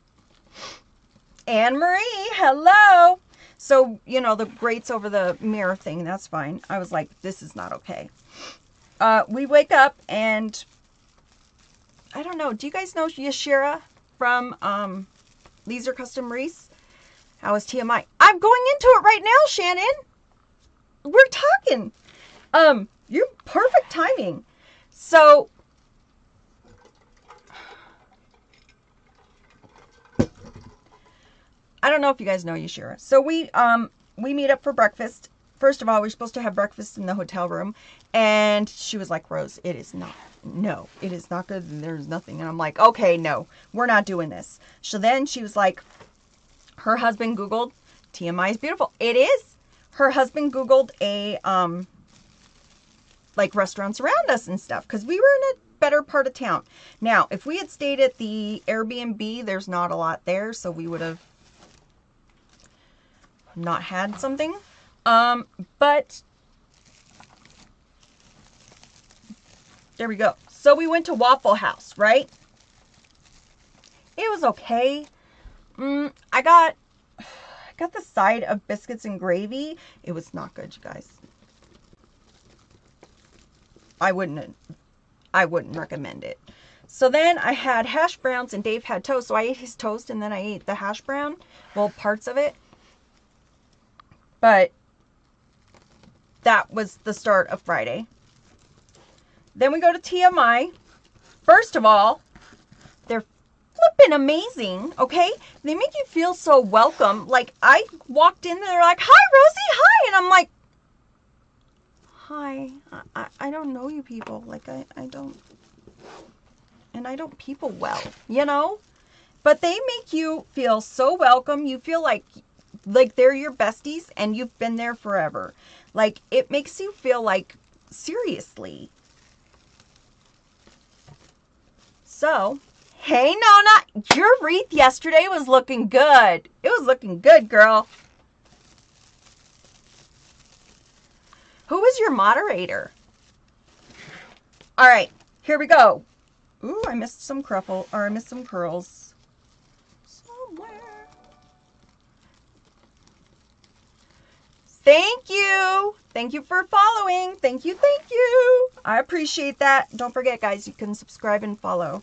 Anne Marie, hello. So, you know, the grates over the mirror thing, that's fine. I was like, this is not okay. We wake up, and I don't know. Do you guys know Yashira from These Are Custom Wreaths? How is TMI? I'm going into it right now, Shannon. We're talking. You're perfect timing. So I don't know if you guys know Yashira. So we meet up for breakfast. First of all, we're supposed to have breakfast in the hotel room, and she was like, Rose, it is not. No, it is not good. There's nothing. And I'm like, okay, no, we're not doing this. So then she was like, her husband Googled, TMI is beautiful. It is. Her husband Googled a, like restaurants around us and stuff, because we were in a better part of town. Now, if we had stayed at the Airbnb, there's not a lot there, so we would have not had something. But there we go. So we went to Waffle House, right? It was okay. I got the side of biscuits and gravy. It was not good, you guys. I wouldn't recommend it. So then I had hash browns, and Dave had toast. So I ate his toast, and then I ate the hash brown. Well, parts of it. But that was the start of Friday. Then we go to TMI. First of all, they're flipping amazing, okay? They make you feel so welcome. Like, I walked in, they're like, hi, Rosie, hi. And I'm like, hi. I don't know you people. Like, I don't. And I don't people well, you know? But they make you feel so welcome. You feel like they're your besties, and you've been there forever. Like, it makes you feel like, seriously. So, hey, Nona, your wreath yesterday was looking good. It was looking good, girl. Who was your moderator? All right, here we go. Ooh, I missed some I missed some curls. Somewhere. Thank you. Thank you for following. Thank you. I appreciate that. Don't forget, guys, you can subscribe and follow.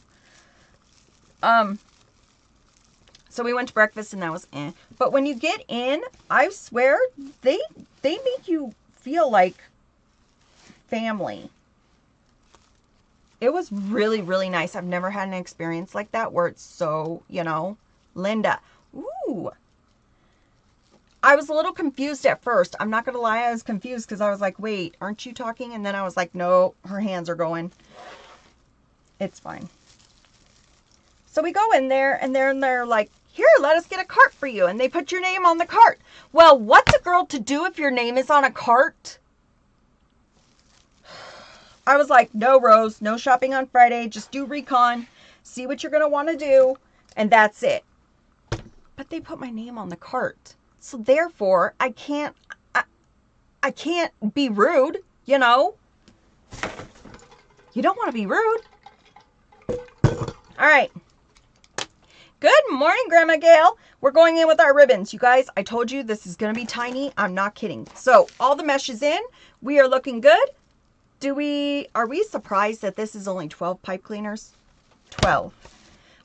So we went to breakfast, and that was eh. But when you get in, I swear, they make you feel like family. It was really, really nice. I've never had an experience like that where it's so, you know, Linda. Ooh. I was a little confused at first. I'm not going to lie, I was confused because I was like, wait, aren't you talking? And then I was like, no, her hands are going. It's fine. So we go in there, and they're like, here, let us get a cart for you. And they put your name on the cart. Well, what's a girl to do if your name is on a cart? I was like, no, Rose, no shopping on Friday. Just do recon. See what you're going to want to do. And that's it. But they put my name on the cart. So therefore, I can't be rude, you know? You don't want to be rude. All right. Good morning, Grandma Gail. We're going in with our ribbons. You guys, I told you this is going to be tiny. I'm not kidding. So all the mesh is in. We are looking good. Are we surprised that this is only 12 pipe cleaners? 12.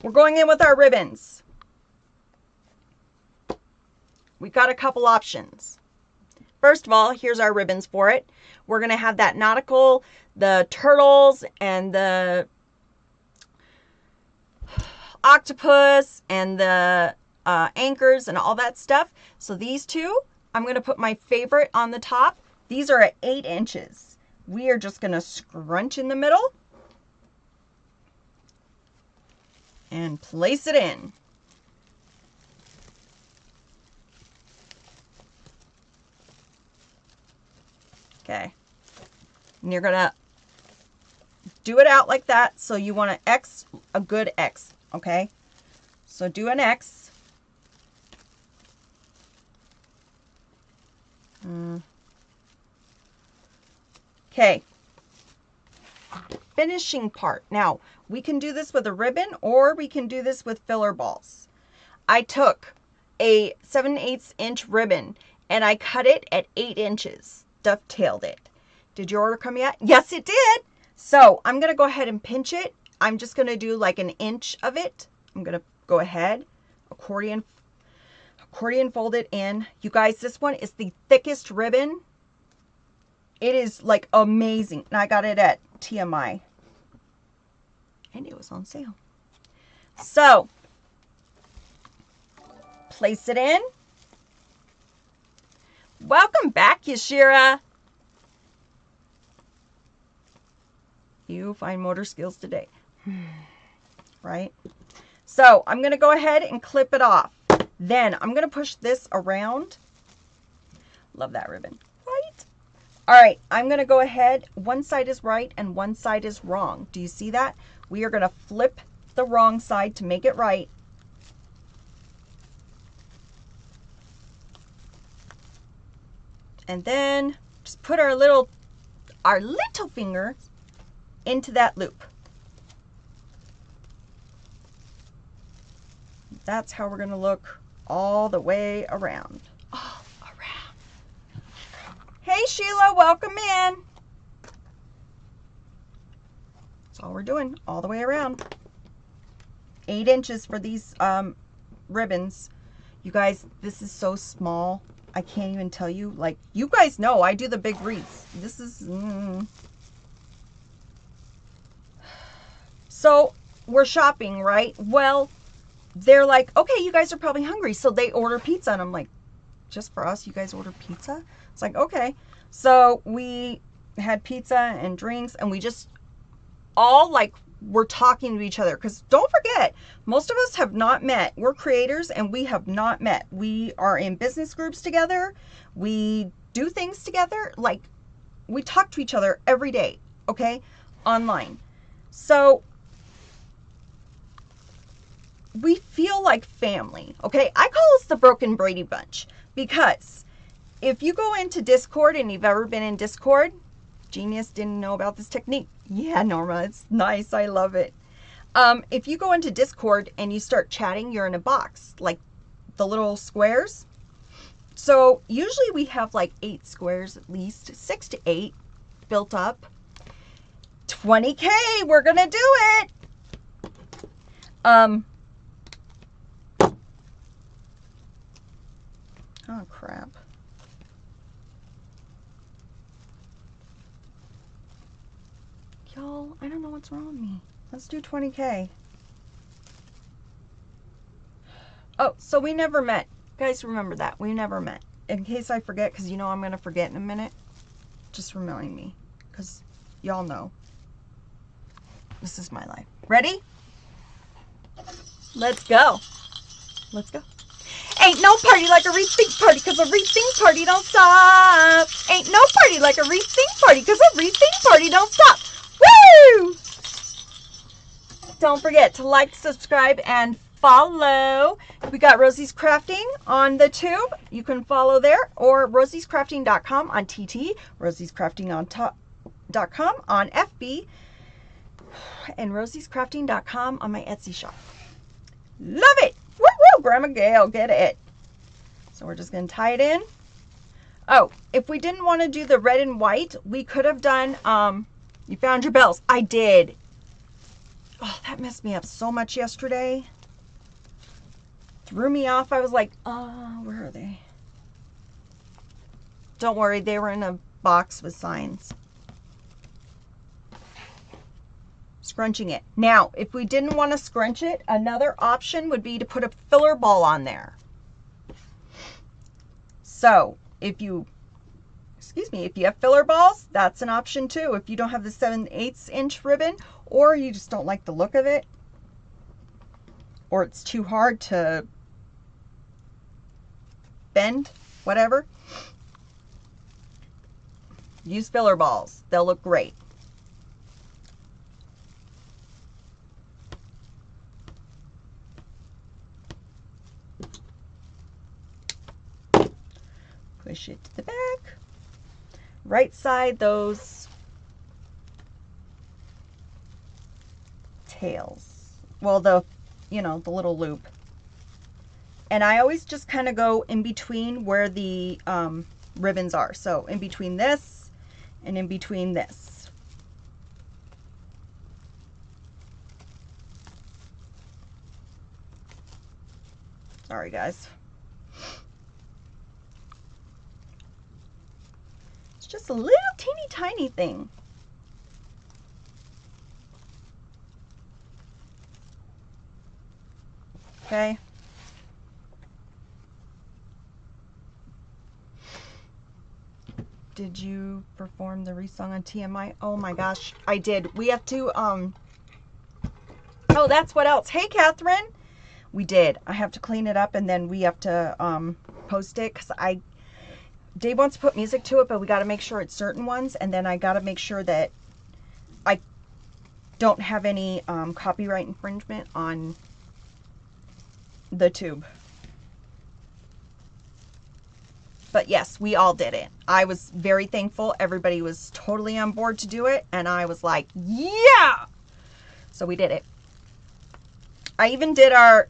We're going in with our ribbons. We've got a couple options. First of all, here's our ribbons for it. We're going to have that nautical, the turtles, and the octopus, and the anchors, and all that stuff. So these two, I'm going to put my favorite on the top. These are at 8 inches. We are just going to scrunch in the middle and place it in. Okay. And you're going to do it out like that. So you want to X, a good X. Okay. So do an X. Okay. Finishing part. Now, we can do this with a ribbon, or we can do this with filler balls. I took a 7/8 inch ribbon and I cut it at 8 inches. Dovetailed it. Did your order come yet? Yes, it did. So I'm going to go ahead and pinch it. I'm just going to do like an inch of it. I'm going to go ahead, accordion fold it in. You guys, this one is the thickest ribbon. It is like amazing. And I got it at TMI. And it was on sale. So, place it in. Welcome back, Yashira. You fine motor skills today. Right? So, I'm going to go ahead and clip it off. Then, I'm going to push this around. Love that ribbon. Right? All right, I'm going to go ahead. One side is right and one side is wrong. Do you see that? We are going to flip the wrong side to make it right. And then just put our little finger into that loop. That's how we're going to look all the way around. All around. Hey, Sheila, welcome in. That's all we're doing, all the way around. 8 inches for these ribbons. You guys, this is so small. I can't even tell you. Like, you guys know I do the big wreaths. This is... So, we're shopping, right? Well, they're like, okay, you guys are probably hungry. So, they order pizza. And I'm like, just for us, you guys order pizza? It's like, okay. So, we had pizza and drinks. And we just all, like, we're talking to each other. Because don't forget, most of us have not met. We're creators and we have not met. We are in business groups together. We do things together. Like, we talk to each other every day, okay? Online. So, we feel like family, okay? I call us the Broken Brady Bunch. Because if you go into Discord and you've ever been in Discord, Genius didn't know about this technique. Yeah, Norma, it's nice. I love it. If you go into Discord and you start chatting, you're in a box, like the little squares. So usually we have like 8 squares at least, 6 to 8 built up. 20K, we're going to do it. Oh, crap. Y'all, I don't know what's wrong with me. Let's do 20K. Oh, so we never met. Guys, remember that. We never met. in case I forget, because you know I'm going to forget in a minute, just remind me, because y'all know. This is my life. Ready? Let's go. Let's go. Ain't no party like a rethink party, cause a rethink party don't stop. Ain't no party like a rethink party, cause a rethink party don't stop. Woo! Don't forget to like, subscribe, and follow. We got Rosie's Crafting on the tube. You can follow there, or rosiescrafting.com on TT, rosiescrafting.com on FB, and rosiescrafting.com on my Etsy shop. Love it! Woo woo! Grandma Gail, get it. So we're just going to tie it in. Oh, if we didn't want to do the red and white, we could have done, you found your bells. I did. Oh, that messed me up so much yesterday. Threw me off. I was like, oh, where are they? Don't worry, they were in a box with signs. Scrunching it. Now, if we didn't want to scrunch it, another option would be to put a filler ball on there. So, if you have filler balls, that's an option too. If you don't have the 7/8 inch ribbon, or you just don't like the look of it, or it's too hard to bend, whatever, use filler balls. They'll look great. Push it to the back. Right side those tails. Well, the little loop. And I always just kind of go in between where the ribbons are. So in between this and in between this. Sorry, guys. Just a little teeny tiny thing. Okay. Did you perform the wreath song on TMI? Oh my gosh, I did. We have to, oh, that's what else. Hey, Catherine. We did. I have to clean it up and then we have to post it because Dave wants to put music to it, but we got to make sure it's certain ones, and then I got to make sure that I don't have any copyright infringement on the tube. But yes, we all did it. I was very thankful. Everybody was totally on board to do it, and I was like, yeah! So we did it. I even did our,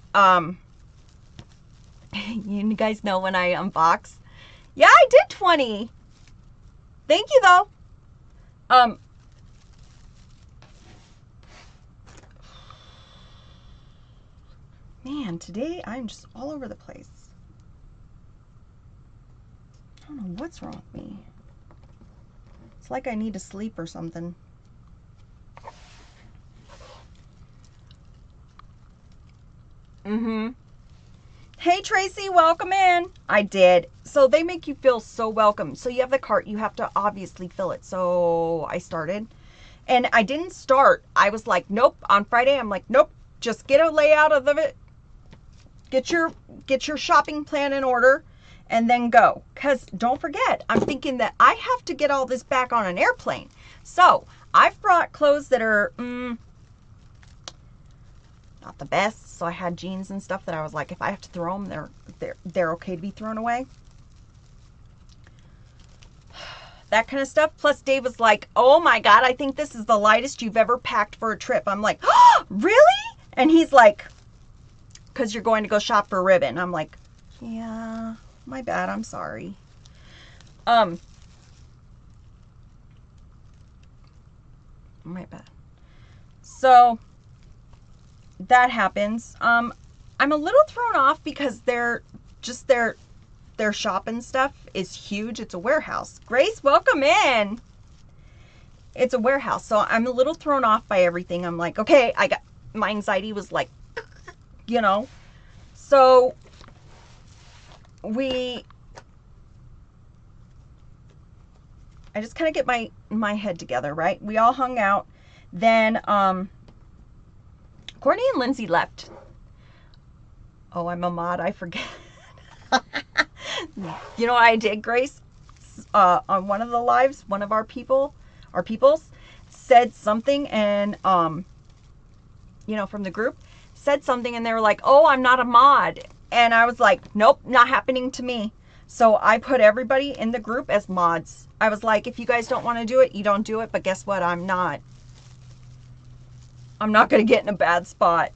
you guys know when I unbox. Yeah, I did 20. Thank you, though. Man, today I'm just all over the place. I don't know what's wrong with me. It's like I need to sleep or something. Hey, Tracy, welcome in. I did. So they make you feel so welcome. So you have the cart. You have to obviously fill it. So I started. And I didn't start. I was like, nope. On Friday, I'm like, nope. Just get a layout of it. Get your shopping plan in order. And then go. Because don't forget, I'm thinking that I have to get all this back on an airplane. So I've brought clothes that are not the best. So I had jeans and stuff that I was like, if I have to throw them, they're okay to be thrown away. That kind of stuff. Plus Dave was like, oh my God, I think this is the lightest you've ever packed for a trip. I'm like, oh, really? And he's like, because you're going to go shop for a ribbon. I'm like, yeah, my bad. I'm sorry. My bad. So that happens. I'm a little thrown off because their shop and stuff is huge. It's a warehouse. Grace, welcome in. It's a warehouse. So I'm a little thrown off by everything. I'm like, okay, my anxiety was like, so we I just kind of get my head together, right? We all hung out. Then Courtney and Lindsay left. Oh, I'm a mod. I forget. You know what I did, Grace? On one of the lives, one of our peoples said something, and from the group said something, and they were like, "Oh, I'm not a mod," and I was like, "Nope, not happening to me." So I put everybody in the group as mods. I was like, if you guys don't want to do it, you don't do it. But guess what? I'm not going to get in a bad spot.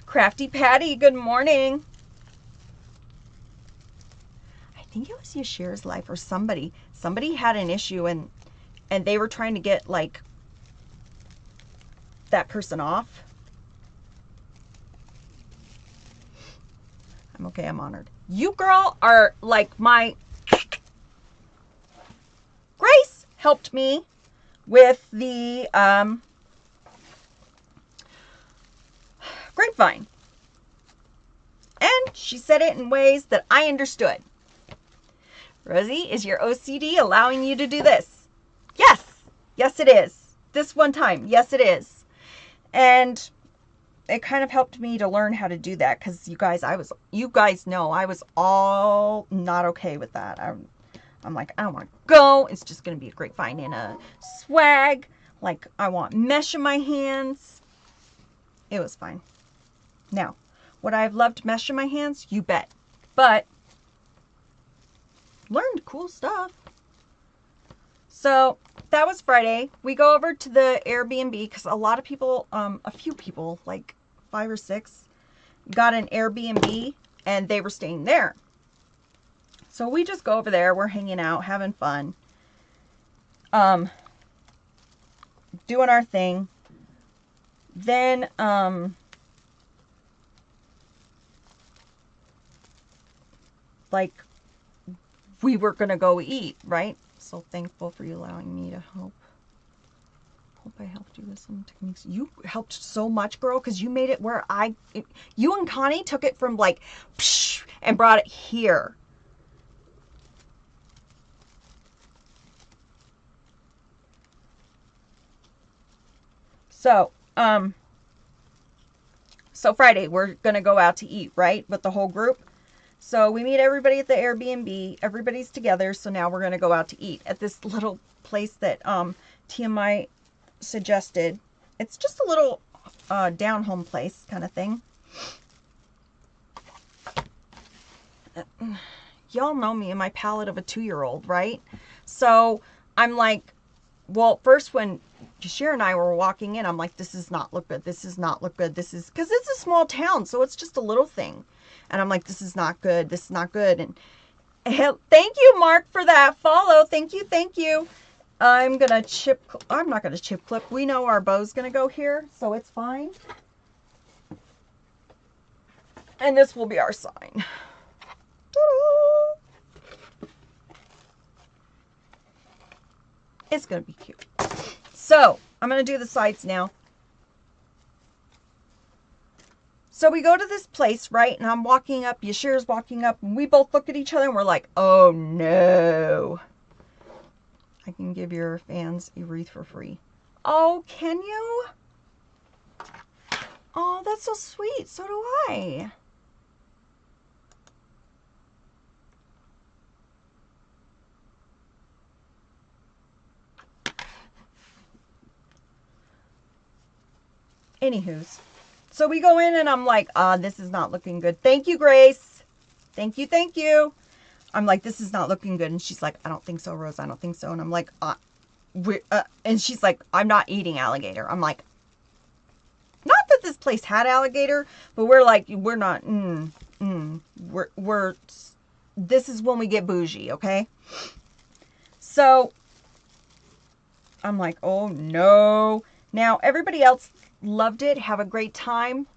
Crafty Patty, good morning. I think it was Yashir's life or somebody. Somebody had an issue and they were trying to get like that person off. I'm okay, I'm honored. You girl are like my Grace helped me with the grapevine. And she said it in ways that I understood. Rosie, is your OCD allowing you to do this? Yes. Yes, it is. This one time. Yes, it is. And it kind of helped me to learn how to do that because you guys know I was all not okay with that. I'm like, I don't want to go. It's just going to be a grapevine in a swag. Like, I want mesh in my hands. It was fine. Now, would I have loved mesh in my hands? You bet. But learned cool stuff. So that was Friday. We go over to the Airbnb because a lot of people, a few people, like 5 or 6, got an Airbnb and they were staying there. So we just go over there. We're hanging out, having fun, doing our thing. Then, like, we were going to go eat, right? So thankful for you allowing me to help. Hope I helped you with some techniques. You helped so much, girl, because you made it where you and Connie took it from like, psh, and brought it here. So, so Friday, we're going to go out to eat, right? With the whole group. So we meet everybody at the Airbnb. Everybody's together. So now we're going to go out to eat at this little place that TMI suggested. It's just a little down home place kind of thing. Y'all know me and my palate of a 2-year-old, right? So I'm like, well, first when Jashir and I were walking in, I'm like, this does not look good. This does not look good. This is, because it's a small town, so it's just a little thing. And I'm like, this is not good. This is not good. And thank you, Mark, for that follow. Thank you. Thank you. I'm not going to chip clip. We know our bow's going to go here, so it's fine. And this will be our sign. Ta-da! It's going to be cute. So, I'm going to do the sides now. So we go to this place, right? And I'm walking up, Yashir's walking up, and we both look at each other and we're like, oh no. I can give your fans a wreath for free. Oh, can you? Oh, that's so sweet. So do I. Anywho's. So we go in and I'm like, this is not looking good. Thank you, Grace. Thank you, thank you. I'm like, this is not looking good. And she's like, I don't think so, Rose. I don't think so. And I'm like, and she's like, I'm not eating alligator. I'm like, not that this place had alligator, but we're like, we're not, this is when we get bougie, okay? So I'm like, oh no. Now, everybody else loved it. Have a great time.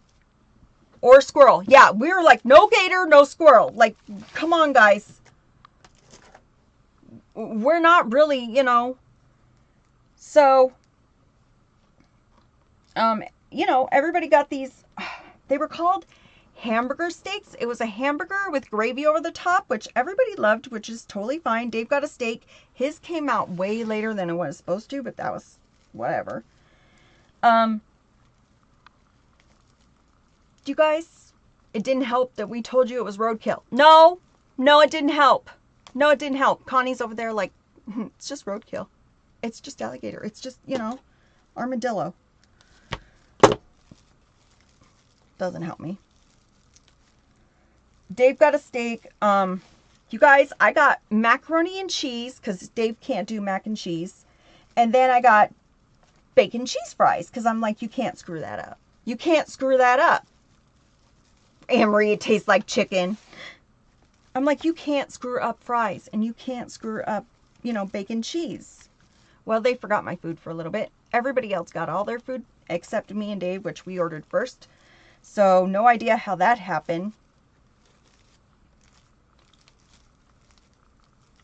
Or squirrel. Yeah, we were like, no gator, no squirrel. Like, come on, guys. We're not really, you know. So, everybody got these. They were called hamburger steaks. It was a hamburger with gravy over the top, which everybody loved, which is totally fine. Dave got a steak. His came out way later than it was supposed to, but that was whatever. You guys, it didn't help that we told you it was roadkill. No, it didn't help. No, it didn't help. Connie's over there like, it's just roadkill. It's just alligator. It's just, armadillo. Doesn't help me. Dave got a steak. You guys, I got macaroni and cheese because Dave can't do mac and cheese. And then I got bacon cheese fries because I'm like, you can't screw that up. You can't screw that up. Anne-Marie, it tastes like chicken. I'm like, you can't screw up fries and you can't screw up, bacon cheese. Well, they forgot my food for a little bit. Everybody else got all their food except me and Dave, which we ordered first. So no idea how that happened.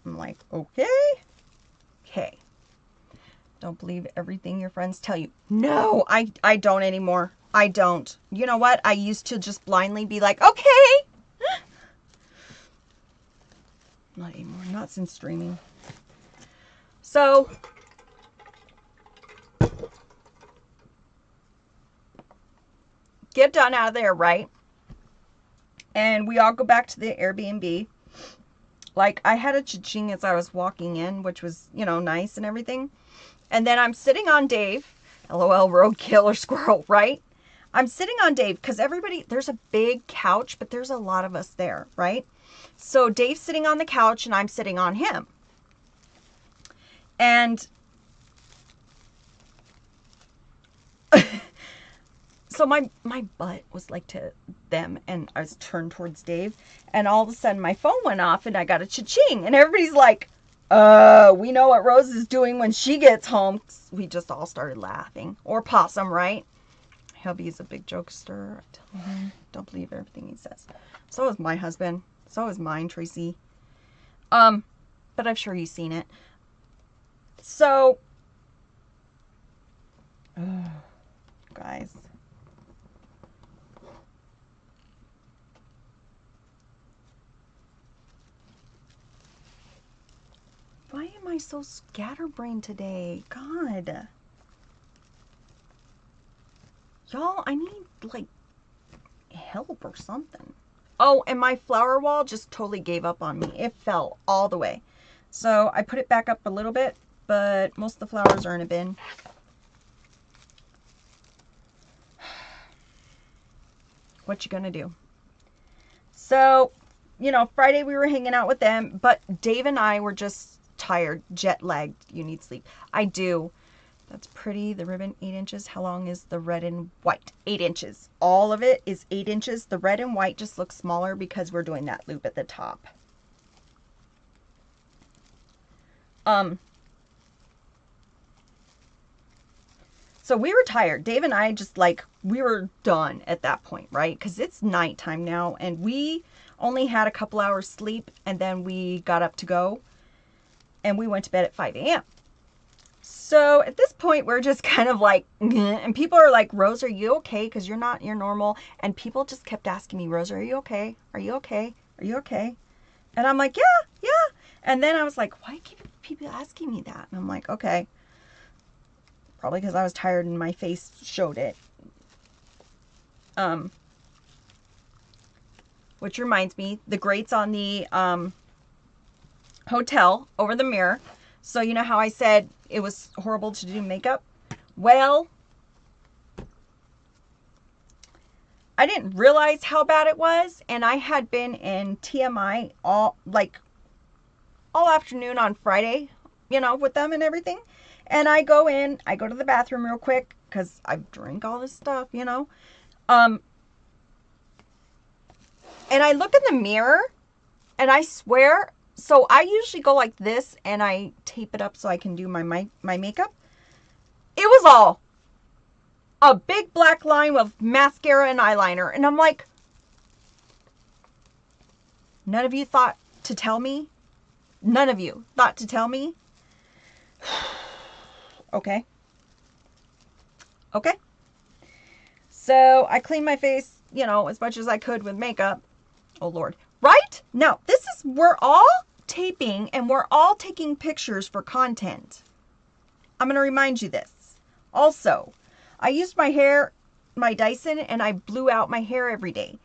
I'm like, okay. Don't believe everything your friends tell you. No, I don't anymore. I don't. You know what? I used to just blindly be like, okay. Not anymore. Not since streaming. So, get done out of there, right? And we all go back to the Airbnb. Like, I had a cha-ching as I was walking in, which was, nice and everything. And then I'm sitting on Dave. LOL, roadkill or squirrel, right? I'm sitting on Dave because there's a big couch, but there's a lot of us there, right? So Dave's sitting on the couch and I'm sitting on him. And so my butt was like to them and I was turned towards Dave. And all of a sudden my phone went off and I got a cha-ching. And everybody's like, we know what Rose is doing when she gets home. We just all started laughing. Or Possum, right? Hubby's a big jokester. I tell him, don't believe everything he says. So is my husband. So is mine, Tracy. But I'm sure you've seen it. So, guys. Why am I so scatterbrained today? God. Y'all, I need, like, help or something. Oh, and my flower wall just totally gave up on me. It fell all the way. So I put it back up a little bit, but most of the flowers are in a bin. What you gonna do? So, Friday we were hanging out with them, but Dave and I were just tired, jet lagged. You need sleep. I do. That's pretty. The ribbon, 8 inches. How long is the red and white? 8 inches. All of it is 8 inches. The red and white just looks smaller because we're doing that loop at the top. So we were tired. Dave and I just we were done at that point, right? Because it's nighttime now and we only had a couple hours sleep and then we got up to go and we went to bed at 5 a.m. So at this point, we're just kind of like, and people are like, Rose, are you okay? Because you're not your normal. And people just kept asking me, Rose, are you okay? Are you okay? Are you okay? And I'm like, yeah. And then I was like, why keep people asking me that? And I'm like, okay. Probably because I was tired and my face showed it. Which reminds me, the grates on the hotel over the mirror. So you know how I said it was horrible to do makeup? Well, I didn't realize how bad it was. And I had been in TMI all afternoon on Friday, with them and everything. And I go to the bathroom real quick because I drink all this stuff, And I look in the mirror and I swear, so I usually go like this and I tape it up so I can do my makeup. It was all a big black line with mascara and eyeliner. And I'm like, none of you thought to tell me? None of you thought to tell me? Okay. So I cleaned my face, you know, as much as I could with makeup. Oh, Lord. Right? Now, we're all taping and we're all taking pictures for content. I'm going to remind you this. Also, I used my Dyson, and I blew out my hair every day.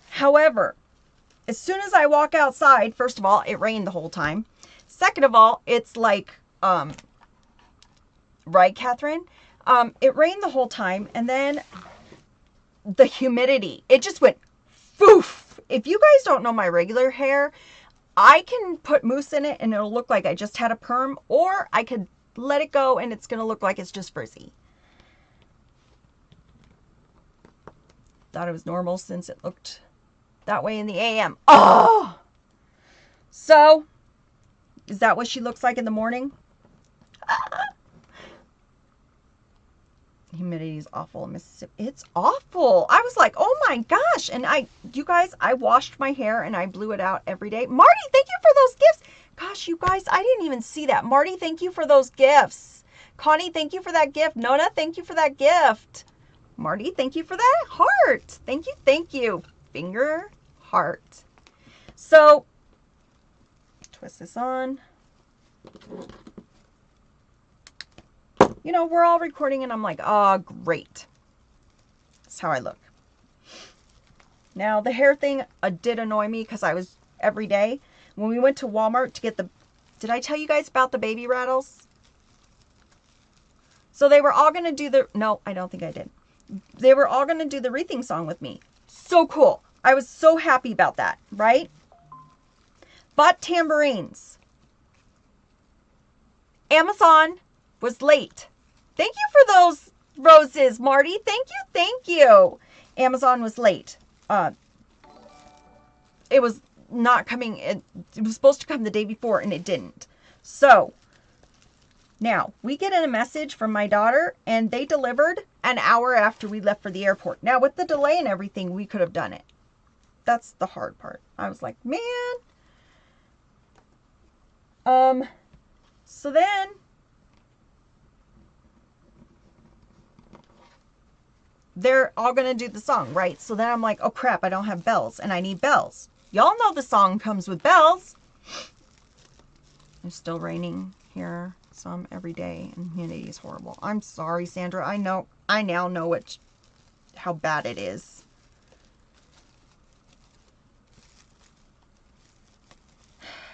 However, as soon as I walk outside, first of all, it rained the whole time. Second of all, it's like, right, Catherine? It rained the whole time, and then the humidity, it just went poof. If you guys don't know my regular hair, I can put mousse in it and it'll look like I just had a perm, or I could let it go and it's going to look like it's just frizzy. Thought it was normal since it looked that way in the AM. Oh! So, is that what she looks like in the morning? Humidity is awful in Mississippi. It's awful. I was like, oh my gosh. And you guys, I washed my hair and I blew it out every day. Marty, thank you for those gifts. Gosh, you guys, I didn't even see that. Marty, thank you for those gifts. Connie, thank you for that gift. Nona, thank you for that gift. Marty, thank you for that heart. Thank you, thank you. Finger, heart. So, twist this on. You know, we're all recording and I'm like, oh, great. That's how I look. Now, the hair thing did annoy me because I was every day. When we went to Walmart to get did I tell you guys about the baby rattles? So they were all going to do no, I don't think I did. They were all going to do the wreathing song with me. So cool. I was so happy about that, right? Bought tambourines. Amazon was late. Thank you for those roses, Marty. Thank you, thank you. Amazon was late. It was not coming. It was supposed to come the day before, and it didn't. So, now, we get a message from my daughter, and they delivered an hour after we left for the airport. Now, with the delay and everything, we could have done it. That's the hard part. I was like, man. So then, they're all going to do the song, right? So then I'm like, oh crap, I don't have bells, and I need bells. Y'all know the song comes with bells. It's still raining here some every day, and humidity is horrible. I'm sorry, Sandra. I now know how bad it is.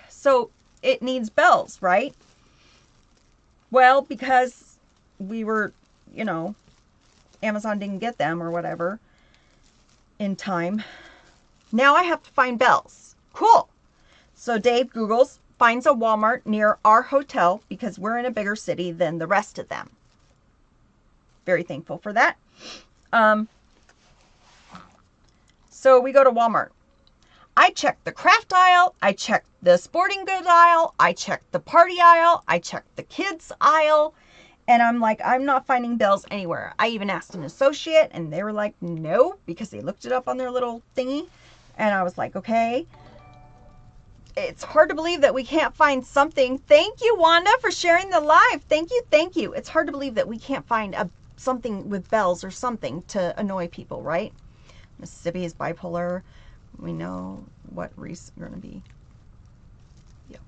So it needs bells, right? Well, because we were, you know, Amazon didn't get them or whatever in time. Now I have to find bells. Cool. So Dave Googles, finds a Walmart near our hotel because we're in a bigger city than the rest of them. Very thankful for that. So we go to Walmart. I checked the craft aisle. I checked the sporting goods aisle. I checked the party aisle. I checked the kids aisle. And I'm like, I'm not finding bells anywhere. I even asked an associate and they were like, no, because they looked it up on their little thingy. And I was like, okay. It's hard to believe that we can't find something. Thank you, Wanda, for sharing the live. Thank you, thank you. It's hard to believe that we can't find something with bells or something to annoy people, right? Mississippi is bipolar. We know what Reese are going to be. Yep.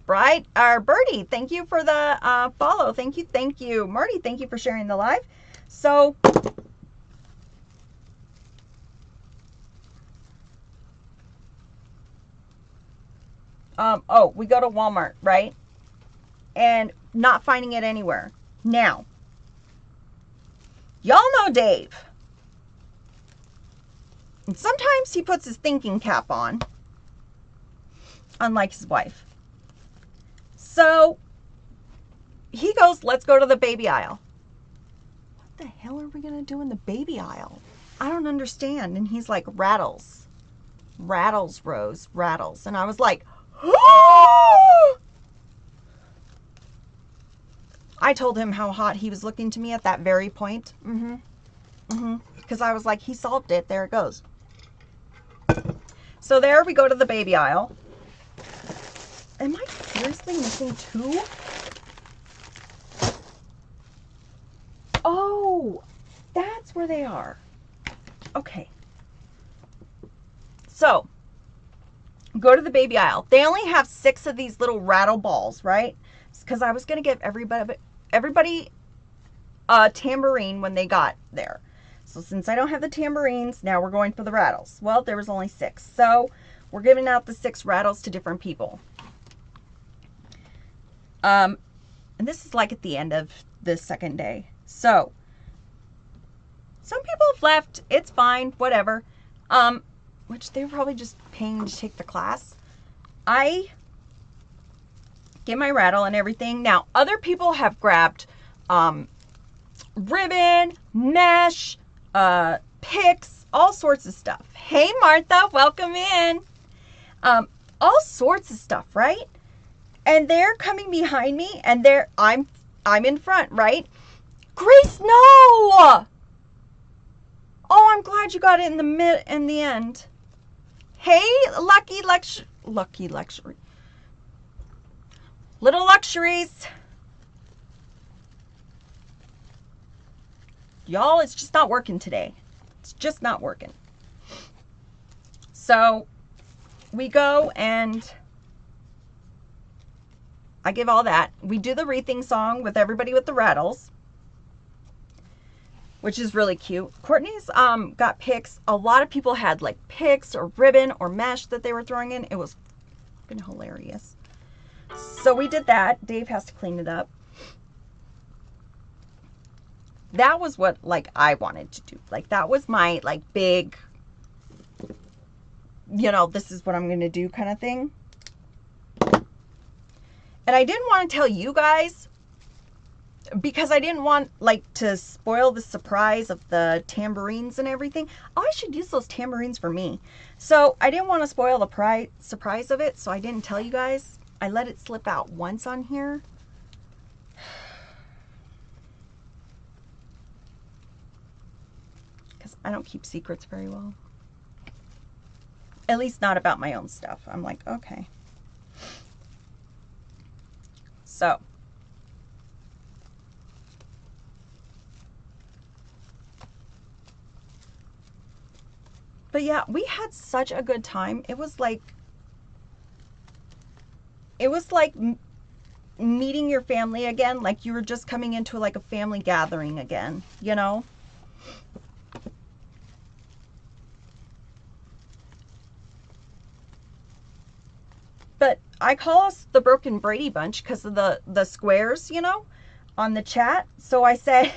Bright, or Birdie, thank you for the follow. Thank you, thank you. Marty, thank you for sharing the live. So, we go to Walmart, right? And not finding it anywhere. Now, y'all know Dave. And sometimes he puts his thinking cap on, unlike his wife. So, he goes, let's go to the baby aisle. What the hell are we going to do in the baby aisle? I don't understand. And he's like, rattles. Rattles, Rose, rattles. And I was like, I told him how hot he was looking to me at that very point. Because I was like, he solved it. There it goes. So there we go to the baby aisle. Am I seriously missing two? Oh, that's where they are. Okay. So, go to the baby aisle. They only have 6 of these little rattle balls, right? Because I was going to give everybody a tambourine when they got there. So since I don't have the tambourines, now we're going for the rattles. Well, there was only 6. So we're giving out the 6 rattles to different people. And this is like at the end of the second day. So some people have left. It's fine, whatever. Which they were probably just paying to take the class. I get my rattle and everything. Now, other people have grabbed ribbon, mesh, picks, all sorts of stuff. Hey, Martha, welcome in. All sorts of stuff, right? And they're coming behind me, and I'm in front, right? Grace, no! Oh, I'm glad you got it in the end. Hey, lucky luxury. Little luxuries. Y'all, it's just not working today. It's just not working. So we go and I give all that. We do the wreathing song with everybody with the rattles, which is really cute. Courtney's got picks. A lot of people had like picks or ribbon or mesh that they were throwing in. It was fucking hilarious. So we did that. Dave has to clean it up. That was what like I wanted to do. Like that was my like big, you know, this is what I'm going to do kind of thing. And I didn't want to tell you guys because I didn't want like to spoil the surprise of the tambourines and everything. Oh, I should use those tambourines for me. So I didn't want to spoil the surprise of it. So I didn't tell you guys. I let it slip out once on here. Because I don't keep secrets very well. At least not about my own stuff. I'm like, okay. So. But yeah, we had such a good time. It was like meeting your family again. Like you were just coming into like a family gathering again, you know? But I call us the Broken Brady Bunch because of the squares, you know, on the chat. So I say,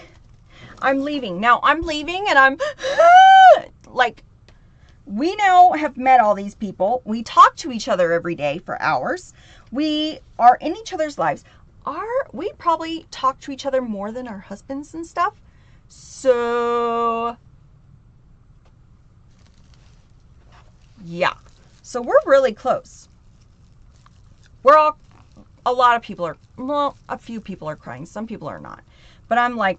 I'm leaving. Now I'm leaving and I'm like, we now have met all these people. We talk to each other every day for hours. We are in each other's lives. We probably talk to each other more than our husbands and stuff. So, yeah. So we're really close. A lot of people are, well, a few people are crying. Some people are not. But I'm like,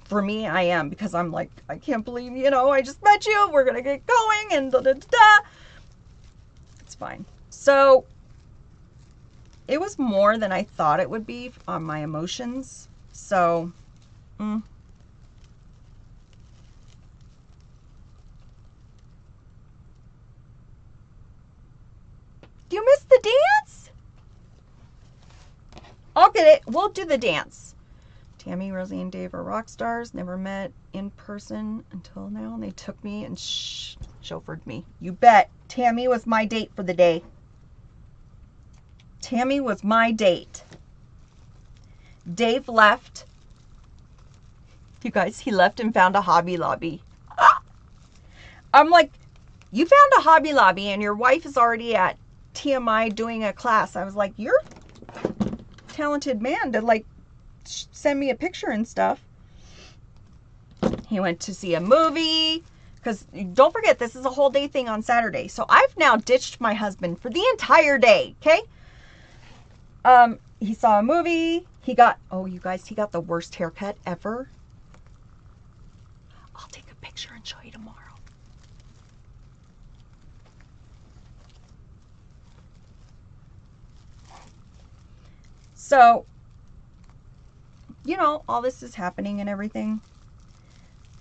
for me, I am, because I'm like, I can't believe, you know, I just met you. We're going to get going and da da da da. It's fine. So it was more than I thought it would be on my emotions. So, You missed the dance? I'll get it. We'll do the dance. Tammy, Rosie, and Dave are rock stars. Never met in person until now. And they took me and chauffeured me. You bet. Tammy was my date for the day. Tammy was my date. Dave left. You guys, he left and found a Hobby Lobby. I'm like, you found a Hobby Lobby and your wife is already at TMI doing a class. I was like, you're a talented man to like send me a picture and stuff. He went to see a movie because don't forget, this is a whole day thing on Saturday. So I've now ditched my husband for the entire day. Okay. He saw a movie. He got, oh, you guys, he got the worst haircut ever. I'll take a picture and show you tomorrow. So, you know, all this is happening and everything.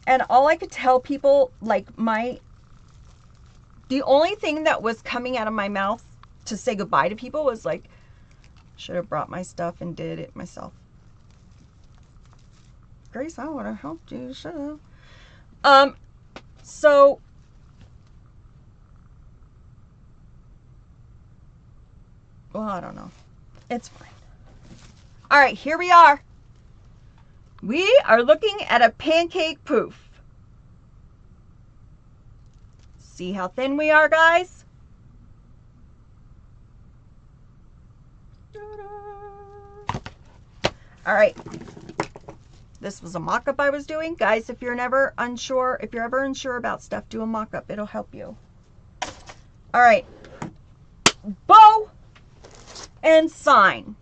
And all I could tell people, like The only thing that was coming out of my mouth to say goodbye to people was like, should have brought my stuff and did it myself. Grace, I would have helped you. Should have. So well, I don't know. It's fine. All right, here we are. We are looking at a pancake poof. See how thin we are, guys? All right. This was a mock-up I was doing. Guys, if you're ever unsure about stuff, do a mock-up. It'll help you. All right. Bow and sign.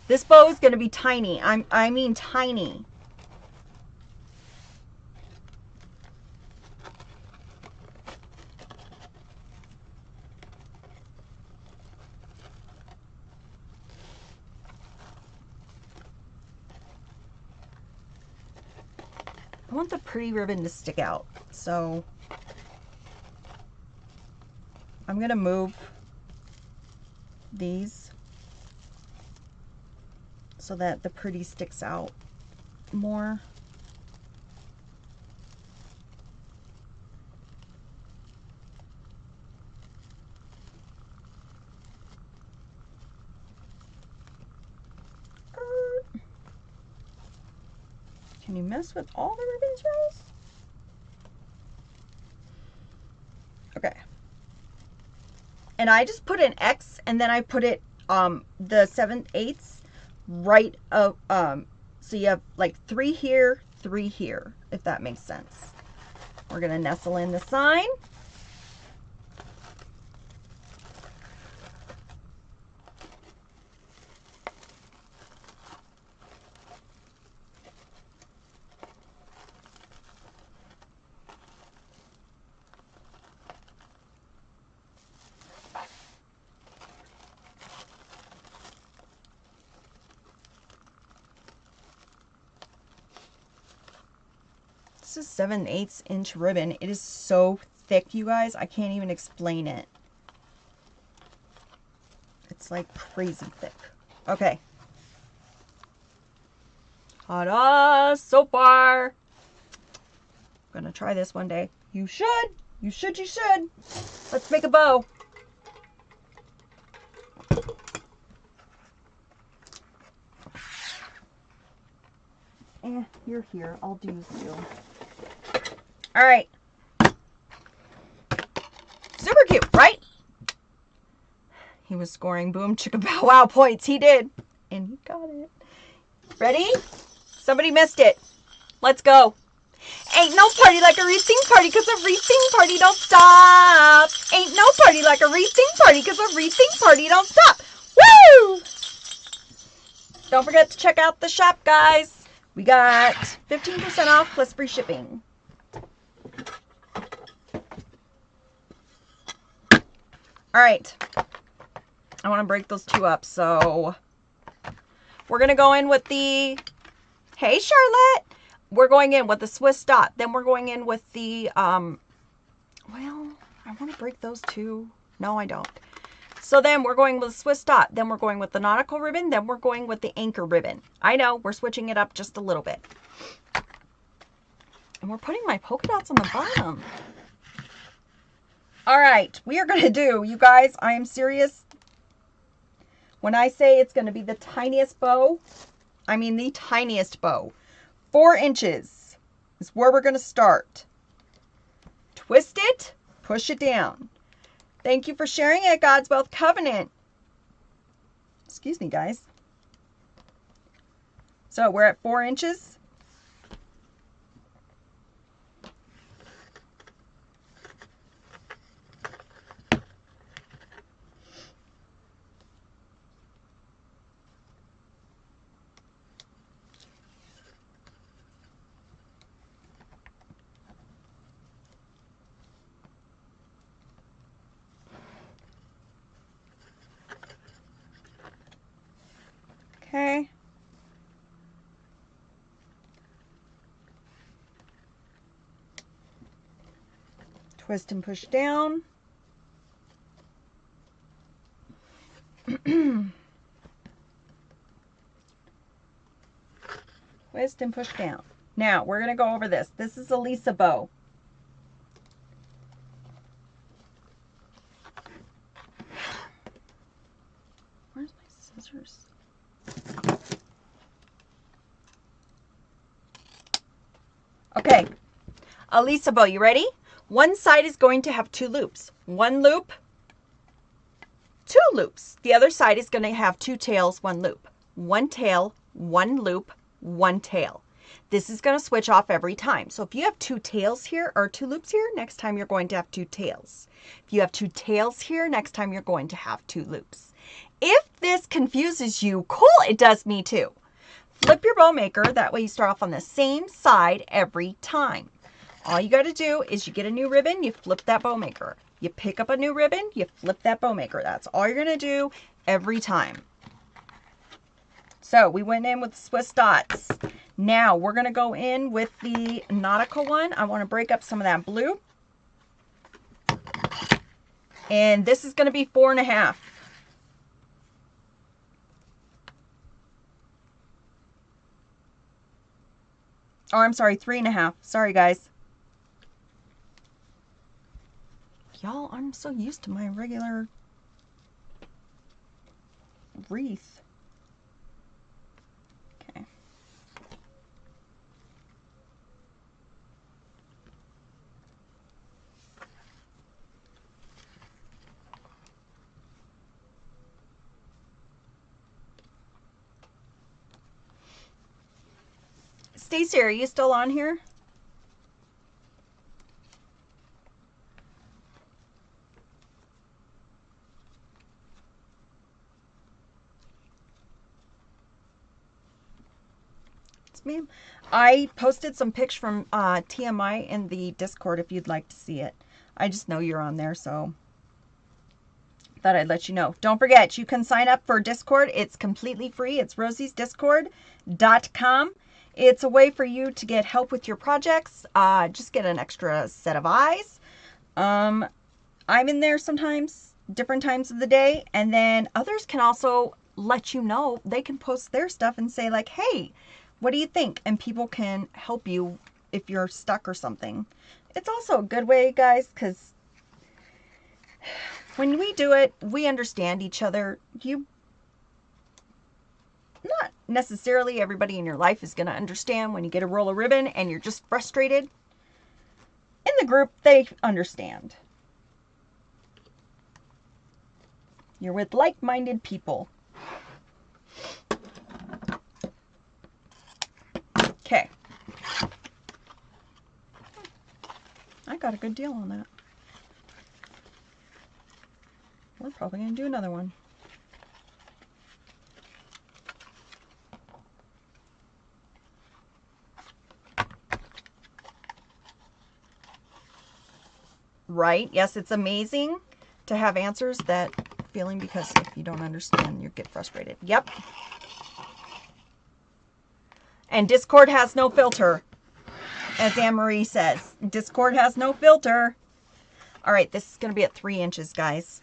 This bow is going to be tiny. I mean tiny. I want the pretty ribbon to stick out, so I'm going to move these so that the pretty sticks out more. Can you mess with all the ribbons, Rose? Okay. And I just put an X and then I put it the 7/8 right of so you have like 3 here, 3 here, if that makes sense. We're gonna nestle in the sign. This is 7/8 inch ribbon. It is so thick, you guys. I can't even explain it. It's like crazy thick. Okay. Ta-da! So far. I'm gonna try this one day. You should. You should. You should. Let's make a bow. You're here. I'll do you. All right. Super cute, right? He was scoring boom chicka bow wow points. He did. And he got it. Ready? Somebody missed it. Let's go. Ain't no party like a wreathing party, cause a wreathing party don't stop. Ain't no party like a wreathing party, cause a wreathing party don't stop. Woo! Don't forget to check out the shop, guys. We got 15% off plus free shipping. All right. I want to break those two up, so we're going to go in with the, hey, Charlotte. We're going in with the Swiss dot. Then we're going in with the, well, I want to break those two. No, I don't. So then we're going with the Swiss dot. Then we're going with the nautical ribbon. Then we're going with the anchor ribbon. I know, we're switching it up just a little bit. And we're putting my polka dots on the bottom. All right, we are going to do, you guys, I am serious. When I say it's going to be the tiniest bow, I mean the tiniest bow. 4 inches is where we're going to start. Twist it, push it down. Thank you for sharing it, God's Wealth Covenant. Excuse me, guys. So we're at 4 inches. Okay. Twist and push down. Twist and push down. Now, we're going to go over this. This is a Lisa bow. Where's my scissors? Okay, a Lisa bow, you ready? One side is going to have 2 loops. 1 loop, 2 loops. The other side is going to have 2 tails, 1 loop. 1 tail, 1 loop, 1 tail. This is going to switch off every time. So if you have 2 tails here or 2 loops here, next time you're going to have 2 tails. If you have 2 tails here, next time you're going to have 2 loops. If this confuses you, cool, it does me too. Flip your bow maker, that way you start off on the same side every time. All you got to do is you get a new ribbon, you flip that bow maker. You pick up a new ribbon, you flip that bow maker. That's all you're going to do every time. So we went in with Swiss dots. Now we're going to go in with the nautical one. I want to break up some of that blue. And this is going to be 4.5. Oh, I'm sorry, 3.5. Sorry, guys. Y'all, I'm so used to my regular wreath. Okay. Stacy, are you still on here? Ma'am. I posted some pics from TMI in the Discord if you'd like to see it. I just know you're on there, so thought I'd let you know. Don't forget, you can sign up for Discord. It's completely free. It's rosiesdiscord.com. It's a way for you to get help with your projects. Just get an extra set of eyes. I'm in there sometimes, different times of the day, and then others can also let you know. They can post their stuff and say like, hey, what do you think? And people can help you if you're stuck or something. It's also a good way, guys, because when we do it, we understand each other. Not necessarily everybody in your life is going to understand when you get a roll of ribbon and you're just frustrated. In the group, they understand. You're with like-minded people. Okay. I got a good deal on that. We're probably going to do another one. Right? Yes, it's amazing to have answers that feeling, because if you don't understand, you get frustrated. Yep. And Discord has no filter, as Anne-Marie says. Discord has no filter. All right, this is going to be at 3 inches, guys.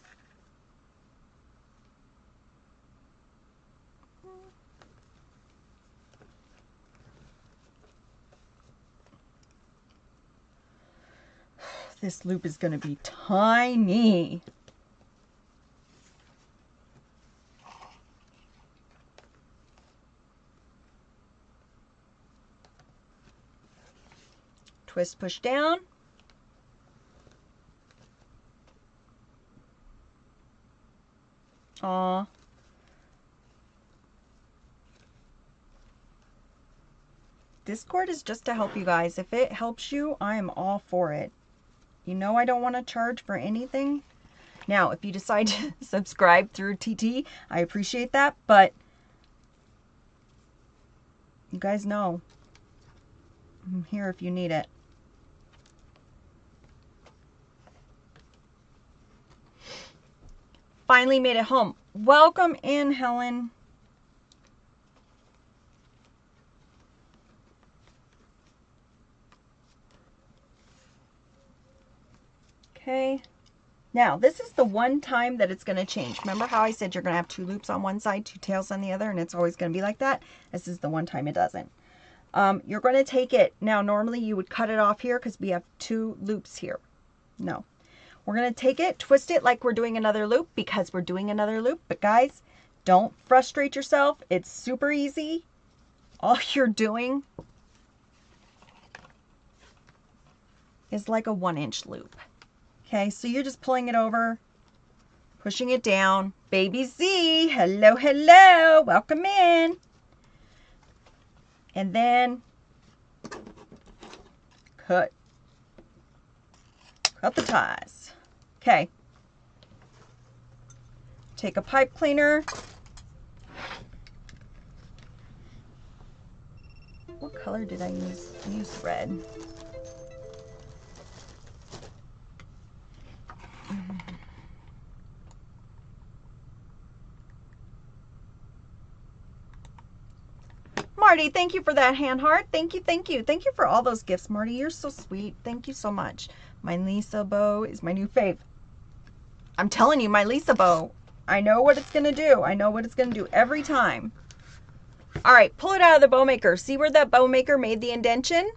This loop is going to be tiny. Twist, push down. Aw. Discord is just to help you guys. If it helps you, I am all for it. You know I don't want to charge for anything. Now, if you decide to subscribe through TT, I appreciate that, but you guys know I'm here if you need it. Finally made it home. Welcome in, Helen. Okay. Now, this is the one time that it's going to change. Remember how I said you're going to have 2 loops on one side, 2 tails on the other, and it's always going to be like that? This is the one time it doesn't. You're going to take it. Now, normally you would cut it off here because we have 2 loops here. No. We're going to take it, twist it like we're doing another loop because we're doing another loop. But guys, don't frustrate yourself. It's super easy. All you're doing is like a 1-inch loop. Okay, so you're just pulling it over, pushing it down. Baby Z, hello, hello, welcome in. And then cut the ties. Okay. Take a pipe cleaner. What color did I use? I used red. Marty, thank you for that hand heart. Thank you, thank you. Thank you for all those gifts, Marty. You're so sweet. Thank you so much. My Lisa bow is my new fave. I'm telling you, my Lisa bow, I know what it's going to do. I know what it's going to do every time. All right, pull it out of the bow maker. See where that bow maker made the indention?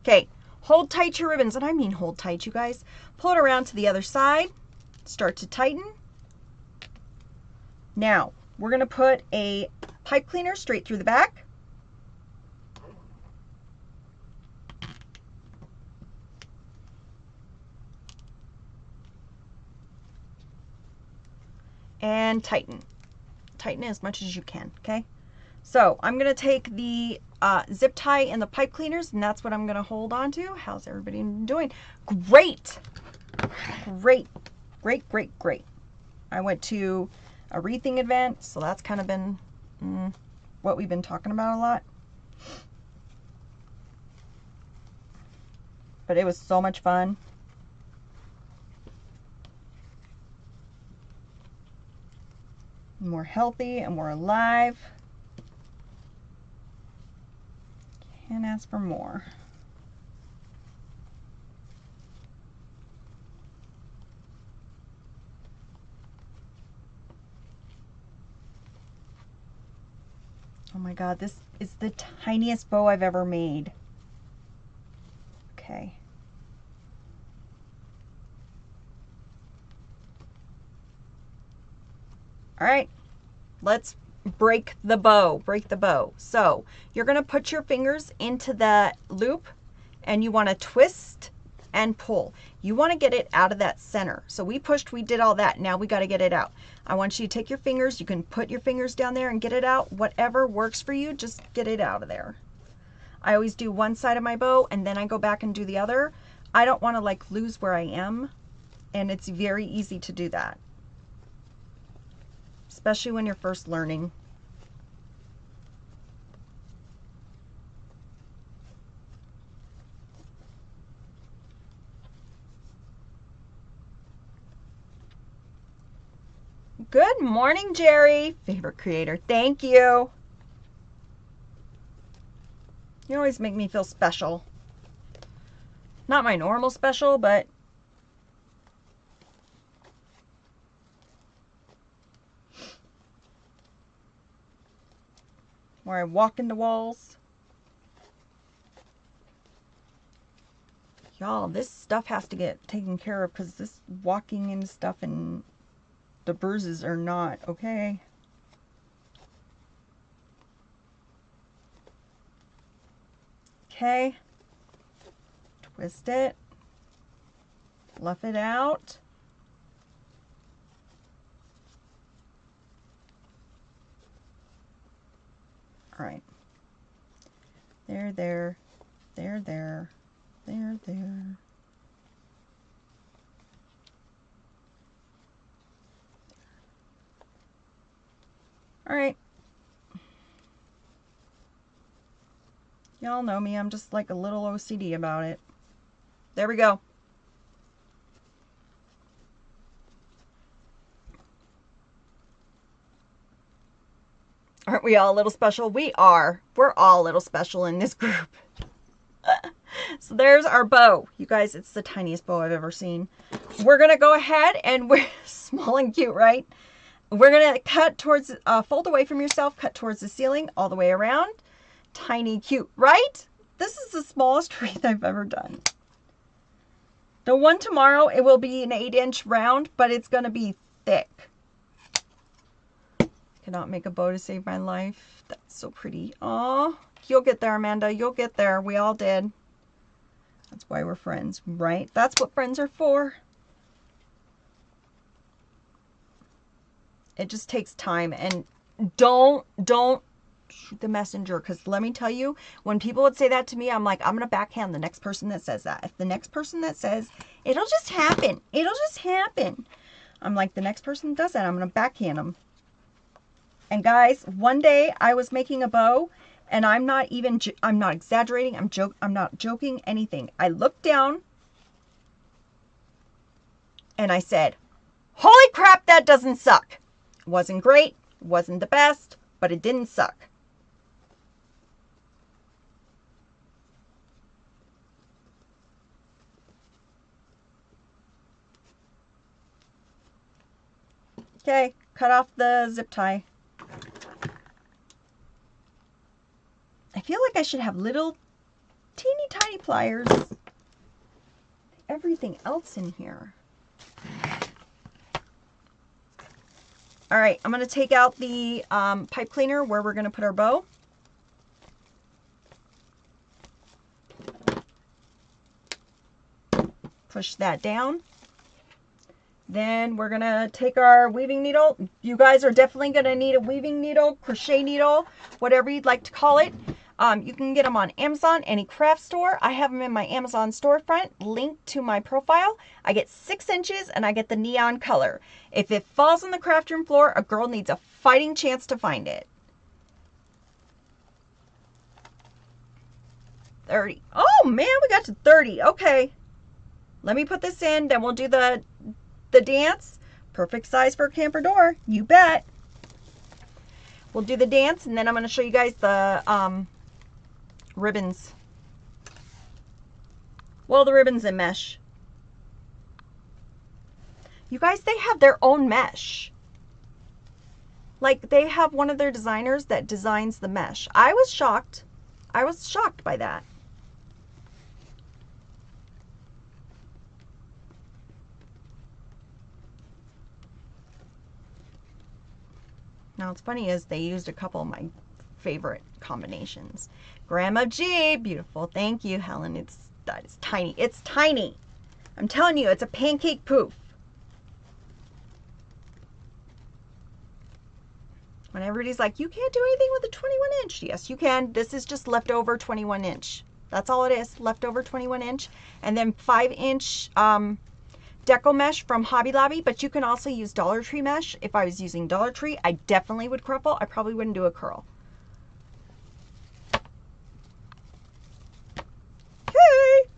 Okay, hold tight your ribbons. And I mean hold tight, you guys. Pull it around to the other side. Start to tighten. Now, we're going to put a pipe cleaner straight through the back. And tighten. Tighten it as much as you can, okay? So I'm going to take the zip tie and the pipe cleaners, and that's what I'm going to hold on to. How's everybody doing? Great. Great. Great, great, great. I went to a wreathing event, so that's kind of been what we've been talking about a lot. But it was so much fun. More healthy and more alive. Can't ask for more. Oh my God, this is the tiniest bow I've ever made. Okay. All right, let's break the bow, break the bow. So you're gonna put your fingers into the loop and you wanna twist and pull. You wanna get it out of that center. So we pushed, we did all that. Now we gotta get it out. I want you to take your fingers, you can put your fingers down there and get it out. Whatever works for you, just get it out of there. I always do one side of my bow and then I go back and do the other. I don't wanna like lose where I am, and it's very easy to do that, especially when you're first learning. Good morning, Jerry. Favorite creator. Thank you. You always make me feel special. Not my normal special, but where I walk into walls. Y'all, this stuff has to get taken care of because this walking into stuff and the bruises are not okay. Okay. Twist it. Fluff it out. All right. There, there, there, there, there, there. All right. Y'all know me. I'm just like a little OCD about it. There we go. Aren't we all a little special? We are. We're all a little special in this group. So there's our bow. You guys, it's the tiniest bow I've ever seen. We're going to go ahead and we're small and cute, right? We're going to cut towards, fold away from yourself, cut towards the ceiling, all the way around. Tiny, cute, right? This is the smallest wreath I've ever done. The one tomorrow, it will be an 8-inch round, but it's going to be thick. Cannot make a bow to save my life. That's so pretty. Aw, you'll get there, Amanda. You'll get there. We all did. That's why we're friends, right? That's what friends are for. It just takes time. And don't shoot the messenger, because let me tell you, when people would say that to me, I'm like, I'm going to backhand the next person that says that. If the next person that says, it'll just happen. It'll just happen. I'm like, the next person that does that, I'm going to backhand them. And guys, one day I was making a bow, and I'm not exaggerating. I'm not joking anything. I looked down and I said, holy crap, that doesn't suck. It wasn't great. It wasn't the best, but it didn't suck. Okay, cut off the zip tie. I feel like I should have little teeny tiny pliers. Everything else in here. All right, I'm going to take out the pipe cleaner where we're going to put our bow. Push that down. Then we're going to take our weaving needle. You guys are definitely going to need a weaving needle, crochet needle, whatever you'd like to call it. You can get them on Amazon, any craft store. I have them in my Amazon storefront, linked to my profile. I get 6 inches and I get the neon color. If it falls on the craft room floor, a girl needs a fighting chance to find it. 30. Oh man, we got to 30. Okay. Let me put this in, then we'll do the dance. Perfect size for a camper door. You bet. We'll do the dance, and then I'm going to show you guys the ribbons. Well, the ribbons in mesh. You guys, they have their own mesh. Like, they have one of their designers that designs the mesh. I was shocked. I was shocked by that. Now, what's funny is they used a couple of my favorite combinations. Grandma G, beautiful. Thank you, Helen. That is tiny. It's tiny. I'm telling you, it's a pancake poof. When everybody's like, you can't do anything with a 21 inch. Yes, you can. This is just leftover 21 inch. That's all it is, leftover 21 inch. And then 5-inch deco mesh from Hobby Lobby, but you can also use Dollar Tree mesh. If I was using Dollar Tree, I definitely would crumple. I probably wouldn't do a curl. Okay.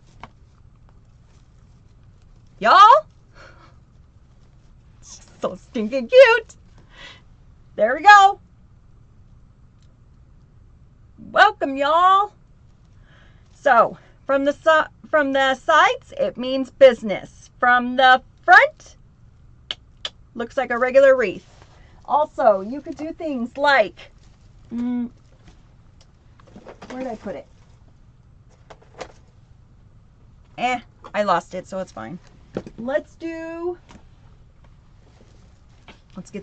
Y'all? So stinking cute. There we go. Welcome, y'all. So, from the sides, it means business. From the front, looks like a regular wreath. Also, you could do things like, where did I put it? I lost it, so it's fine. Let's get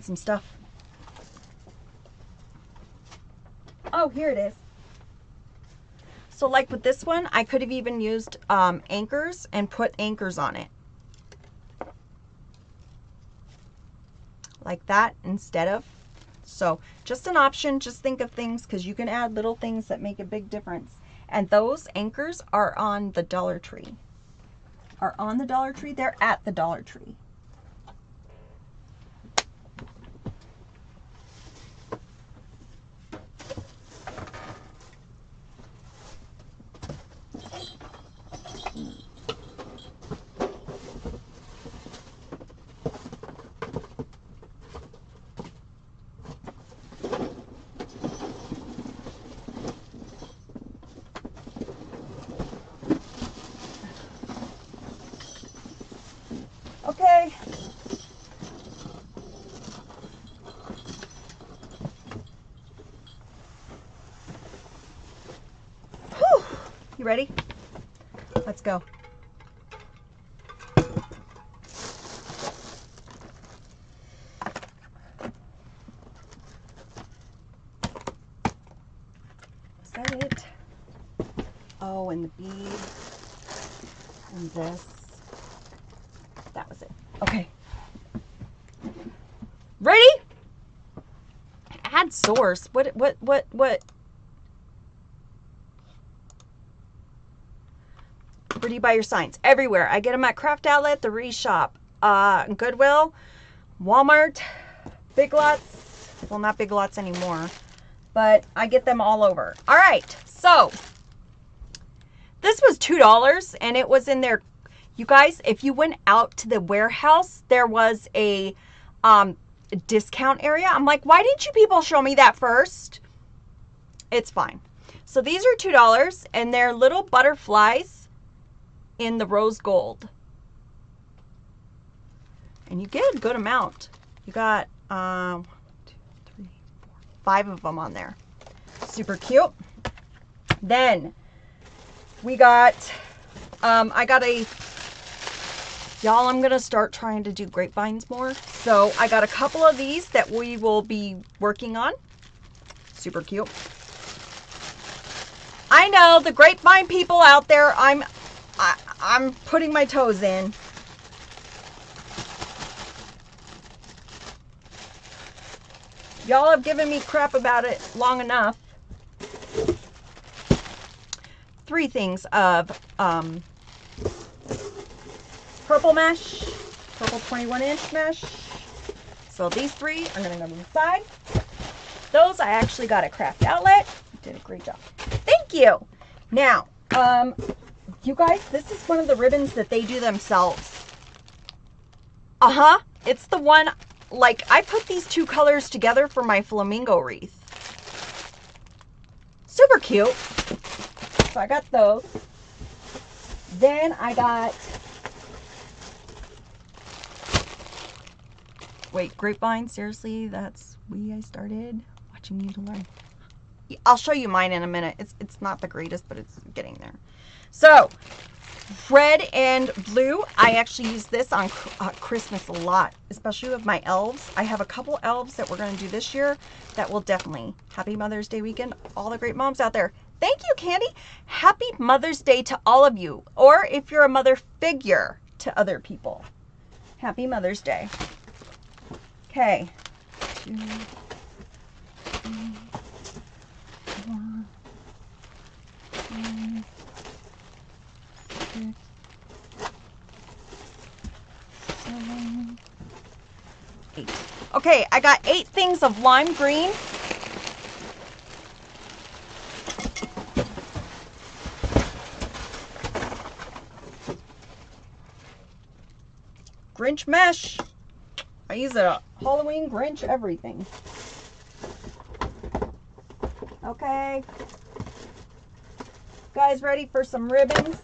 some stuff. Oh, here it is. So like with this one, I could have even used anchors and put anchors on it. Like that instead of. So just an option, just think of things, because you can add little things that make a big difference. And those anchors are on the Dollar Tree. They're at the Dollar Tree. You ready? Let's go. Is that it? Oh, and the beads. And this. That was it. Okay. Ready? Add source. What? Where do you buy your signs? Everywhere. I get them at Craft Outlet, the Wreath Shop, Goodwill, Walmart, Big Lots. Well, not Big Lots anymore, but I get them all over. All right. So this was $2 and it was in there. You guys, if you went out to the warehouse, there was a discount area. I'm like, why didn't you people show me that first? It's fine. So these are $2 and they're little butterflies in the rose gold. And you get a good amount. You got 1, 2, 3, 4, 5 of them on there. Super cute. Then we got, I got a, y'all, I'm going to start trying to do grapevines more. So I got a couple of these that we will be working on. Super cute. I know the grapevine people out there, I'm putting my toes in. Y'all have given me crap about it long enough. 3 things of purple mesh, purple 21-inch mesh. So these 3 are going to go to the side. Those I actually got at Craft Outlet. Did a great job. Thank you. Now, you guys, this is one of the ribbons that they do themselves. It's the one, like, I put these 2 colors together for my flamingo wreath. Super cute. So I got those. Then I got, wait, grapevine, seriously, that's I started watching you to learn. I'll show you mine in a minute. It's not the greatest, but it's getting there. So, red and blue. I actually use this on Christmas a lot, especially with my elves. I have a couple elves that we're going to do this year that will definitely. Happy Mother's Day weekend. All the great moms out there. Thank you, Candy. Happy Mother's Day to all of you. Or if you're a mother figure to other people. Happy Mother's Day. Okay. 2, 3, 4, 5, 6, 7, 8. Okay, I got 8 things of lime green. Grinch mesh. I use a Halloween Grinch everything. Okay. Guys, ready for some ribbons?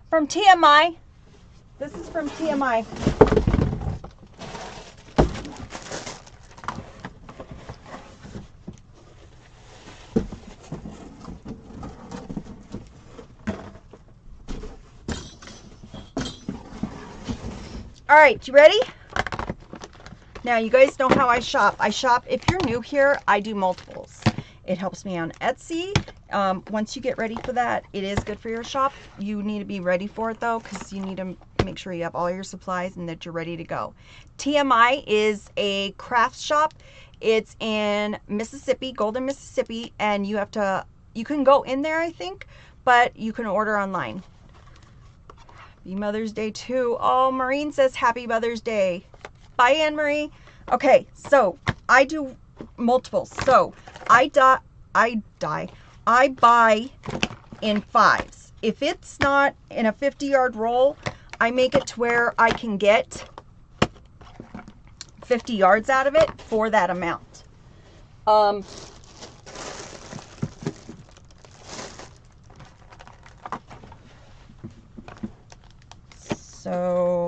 From TMI. This is from TMI. All right, you ready? Now, you guys know how I shop. If you're new here, I do multiples. It helps me on Etsy. Once you get ready for that, it is good for your shop. You need to be ready for it though, because you need to make sure you have all your supplies and that you're ready to go. TMI is a craft shop. It's in Mississippi, Golden, Mississippi, and you can go in there, I think, but you can order online. Happy Mother's Day too. Oh, Maureen says Happy Mother's Day. Bye, Anne-Marie. Okay, so I do multiples. So I buy in 5s. if it's not in a 50-yard roll, I make it to where I can get 50 yards out of it for that amount. So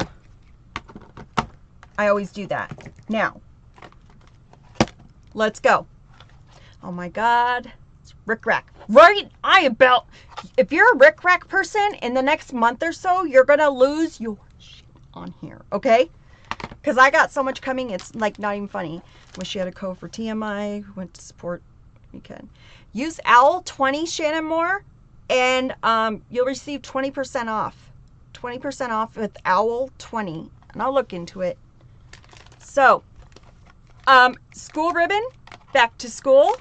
I always do that. Now, let's go. Oh my God. It's Rick Rack. Right? If you're a Rick Rack person, in the next month or so, you're going to lose your shit on here. Okay? Because I got so much coming, it's like not even funny. Wish you had a code for TMI. Went to support weekend. Use OWL20 Shannon Moore, and you'll receive 20% off. 20% off with OWL20, and I'll look into it. So, school ribbon, back to school.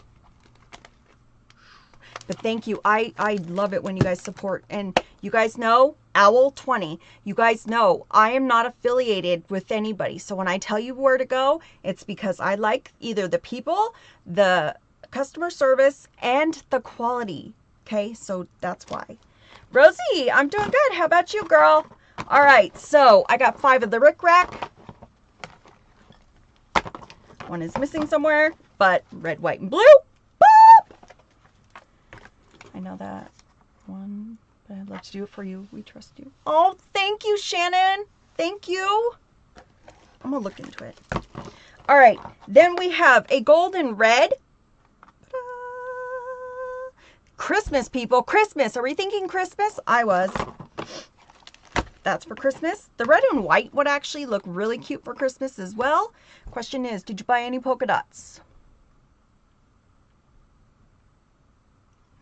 But thank you. I love it when you guys support. And you guys know, OWL20, you guys know I am not affiliated with anybody. So when I tell you where to go, it's because I like either the people, the customer service, and the quality. Okay, so that's why. Rosie, I'm doing good. How about you, girl? All right, so I got 5 of the Rick Rack. One is missing somewhere, but red, white, and blue. Boop! I know that one, but I'd love to do it for you. We trust you. Oh, thank you, Shannon. Thank you. I'm going to look into it. All right, then we have a golden red. Christmas, people. Christmas. Are we thinking Christmas? I was. That's for Christmas. The red and white would actually look really cute for Christmas as well. Question is, did you buy any polka dots?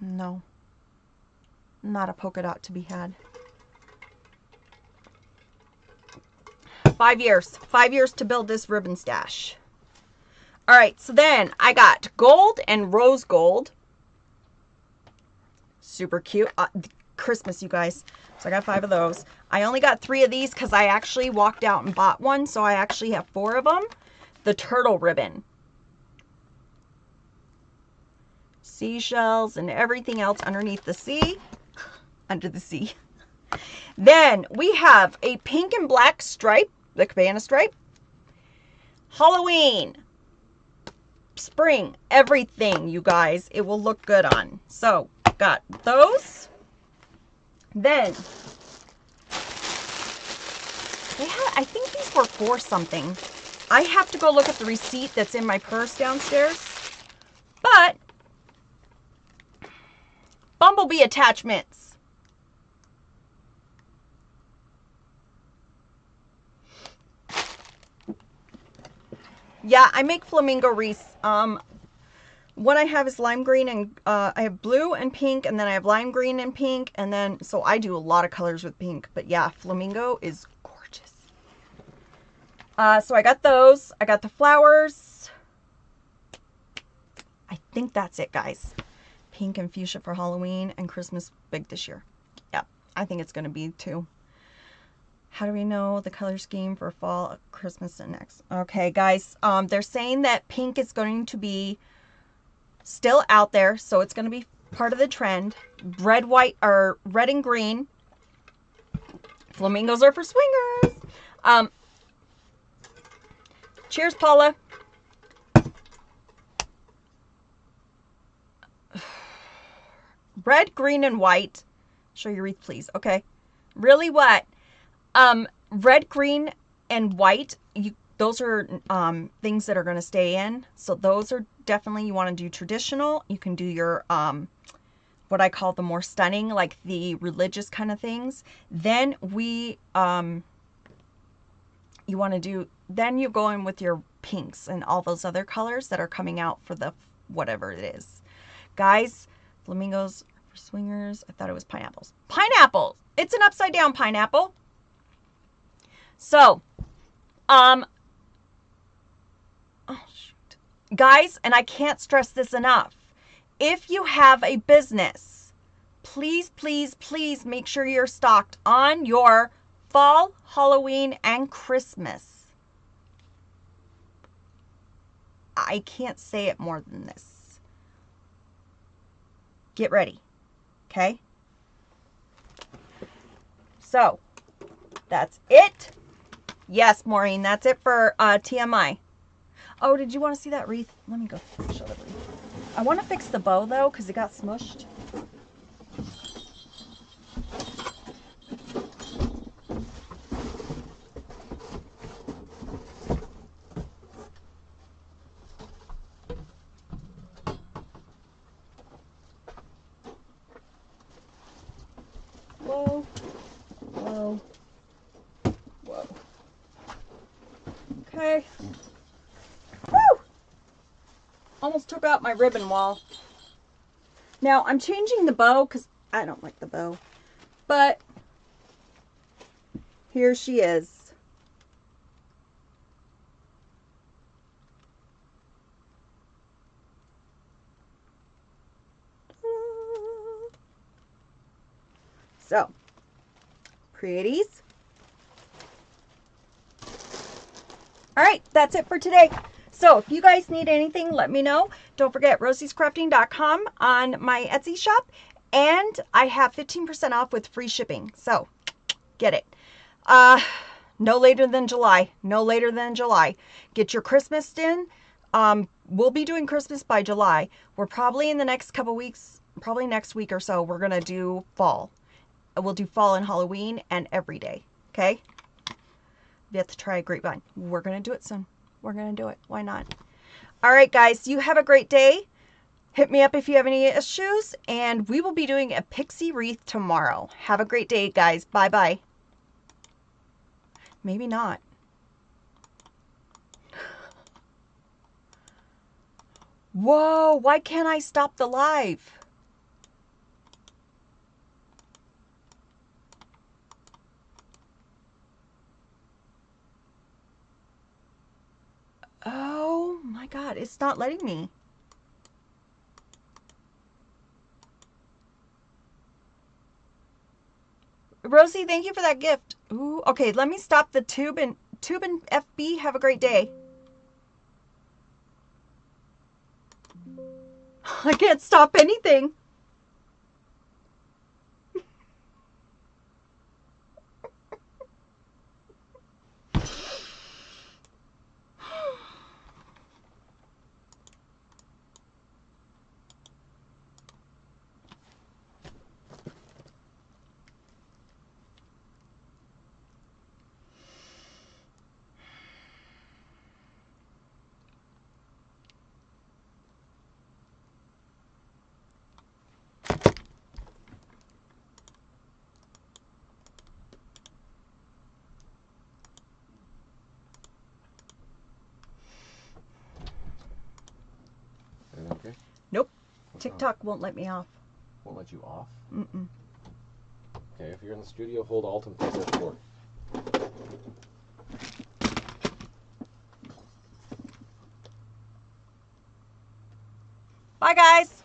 No. Not a polka dot to be had. 5 years. 5 years to build this ribbon stash. All right, so then I got gold and rose gold. Super cute. Christmas, you guys. So I got 5 of those. I only got 3 of these because I actually walked out and bought one. So I actually have 4 of them. The turtle ribbon. Seashells and everything else underneath the sea. Under the sea. Then we have a pink and black stripe. The cabana stripe. Halloween. Spring. Everything, you guys. It will look good on. So got those. Then they had, I think these were for something. I have to go look at the receipt that's in my purse downstairs. But Bumblebee attachments. Yeah, I make flamingo wreaths. What I have is lime green and I have blue and pink, and then I have lime green and pink, and then so I do a lot of colors with pink. But yeah, flamingo is gorgeous. So I got those. I got the flowers. I think that's it, guys. Pink and fuchsia for Halloween and Christmas big this year. Yeah, I think it's gonna be 2. How do we know the color scheme for fall, Christmas, and next? Okay, guys. They're saying that pink is going to be still out there, so it's going to be part of the trend. Red, white, or red and green. Flamingos are for swingers. Cheers, Paula. Red, green, and white. Show your wreath, please. Okay. Really, what? Red, green, and white. Those are things that are going to stay in. So those are definitely, you want to do traditional. You can do your, what I call the more stunning, like the religious kind of things. Then you want to do, then you go in with your pinks and all those other colors that are coming out for the, whatever it is. Guys, flamingos for swingers. I thought it was pineapples. Pineapples! It's an upside down pineapple. So, oh shoot. Guys, and I can't stress this enough. If you have a business, please, please, please make sure you're stocked on your fall, Halloween, and Christmas. I can't say it more than this. Get ready. Okay? So, that's it. Yes, Maureen, that's it for TMI. Oh, did you want to see that wreath? Let me go show the wreath. I want to fix the bow, though, because it got smushed. Whoa. Whoa. Whoa. Okay. Woo! Almost took out my ribbon wall. Now, I'm changing the bow because I don't like the bow. But here she is. So, pretties. All right, that's it for today. So if you guys need anything, let me know. Don't forget rosiescrafting.com on my Etsy shop. And I have 15% off with free shipping. So get it. No later than July. No later than July. Get your Christmas in. We'll be doing Christmas by July. We're probably in the next couple weeks, probably next week or so, we're going to do fall. We'll do fall and Halloween and every day. Okay? You have to try a grapevine. We're going to do it soon. We're going to do it. Why not? All right, guys. You have a great day. Hit me up if you have any issues. And we will be doing a pixie wreath tomorrow. Have a great day, guys. Bye-bye. Maybe not. Whoa. Why can't I stop the live? Oh my God, it's not letting me. Rosie, thank you for that gift. Ooh, okay, let me stop the tube and FB. Have a great day. I can't stop anything. Everything okay? Nope. What's TikTok won't let me off. Won't let you off? Mm-mm. Okay, if you're in the studio, hold Alt and press F4. Bye, guys.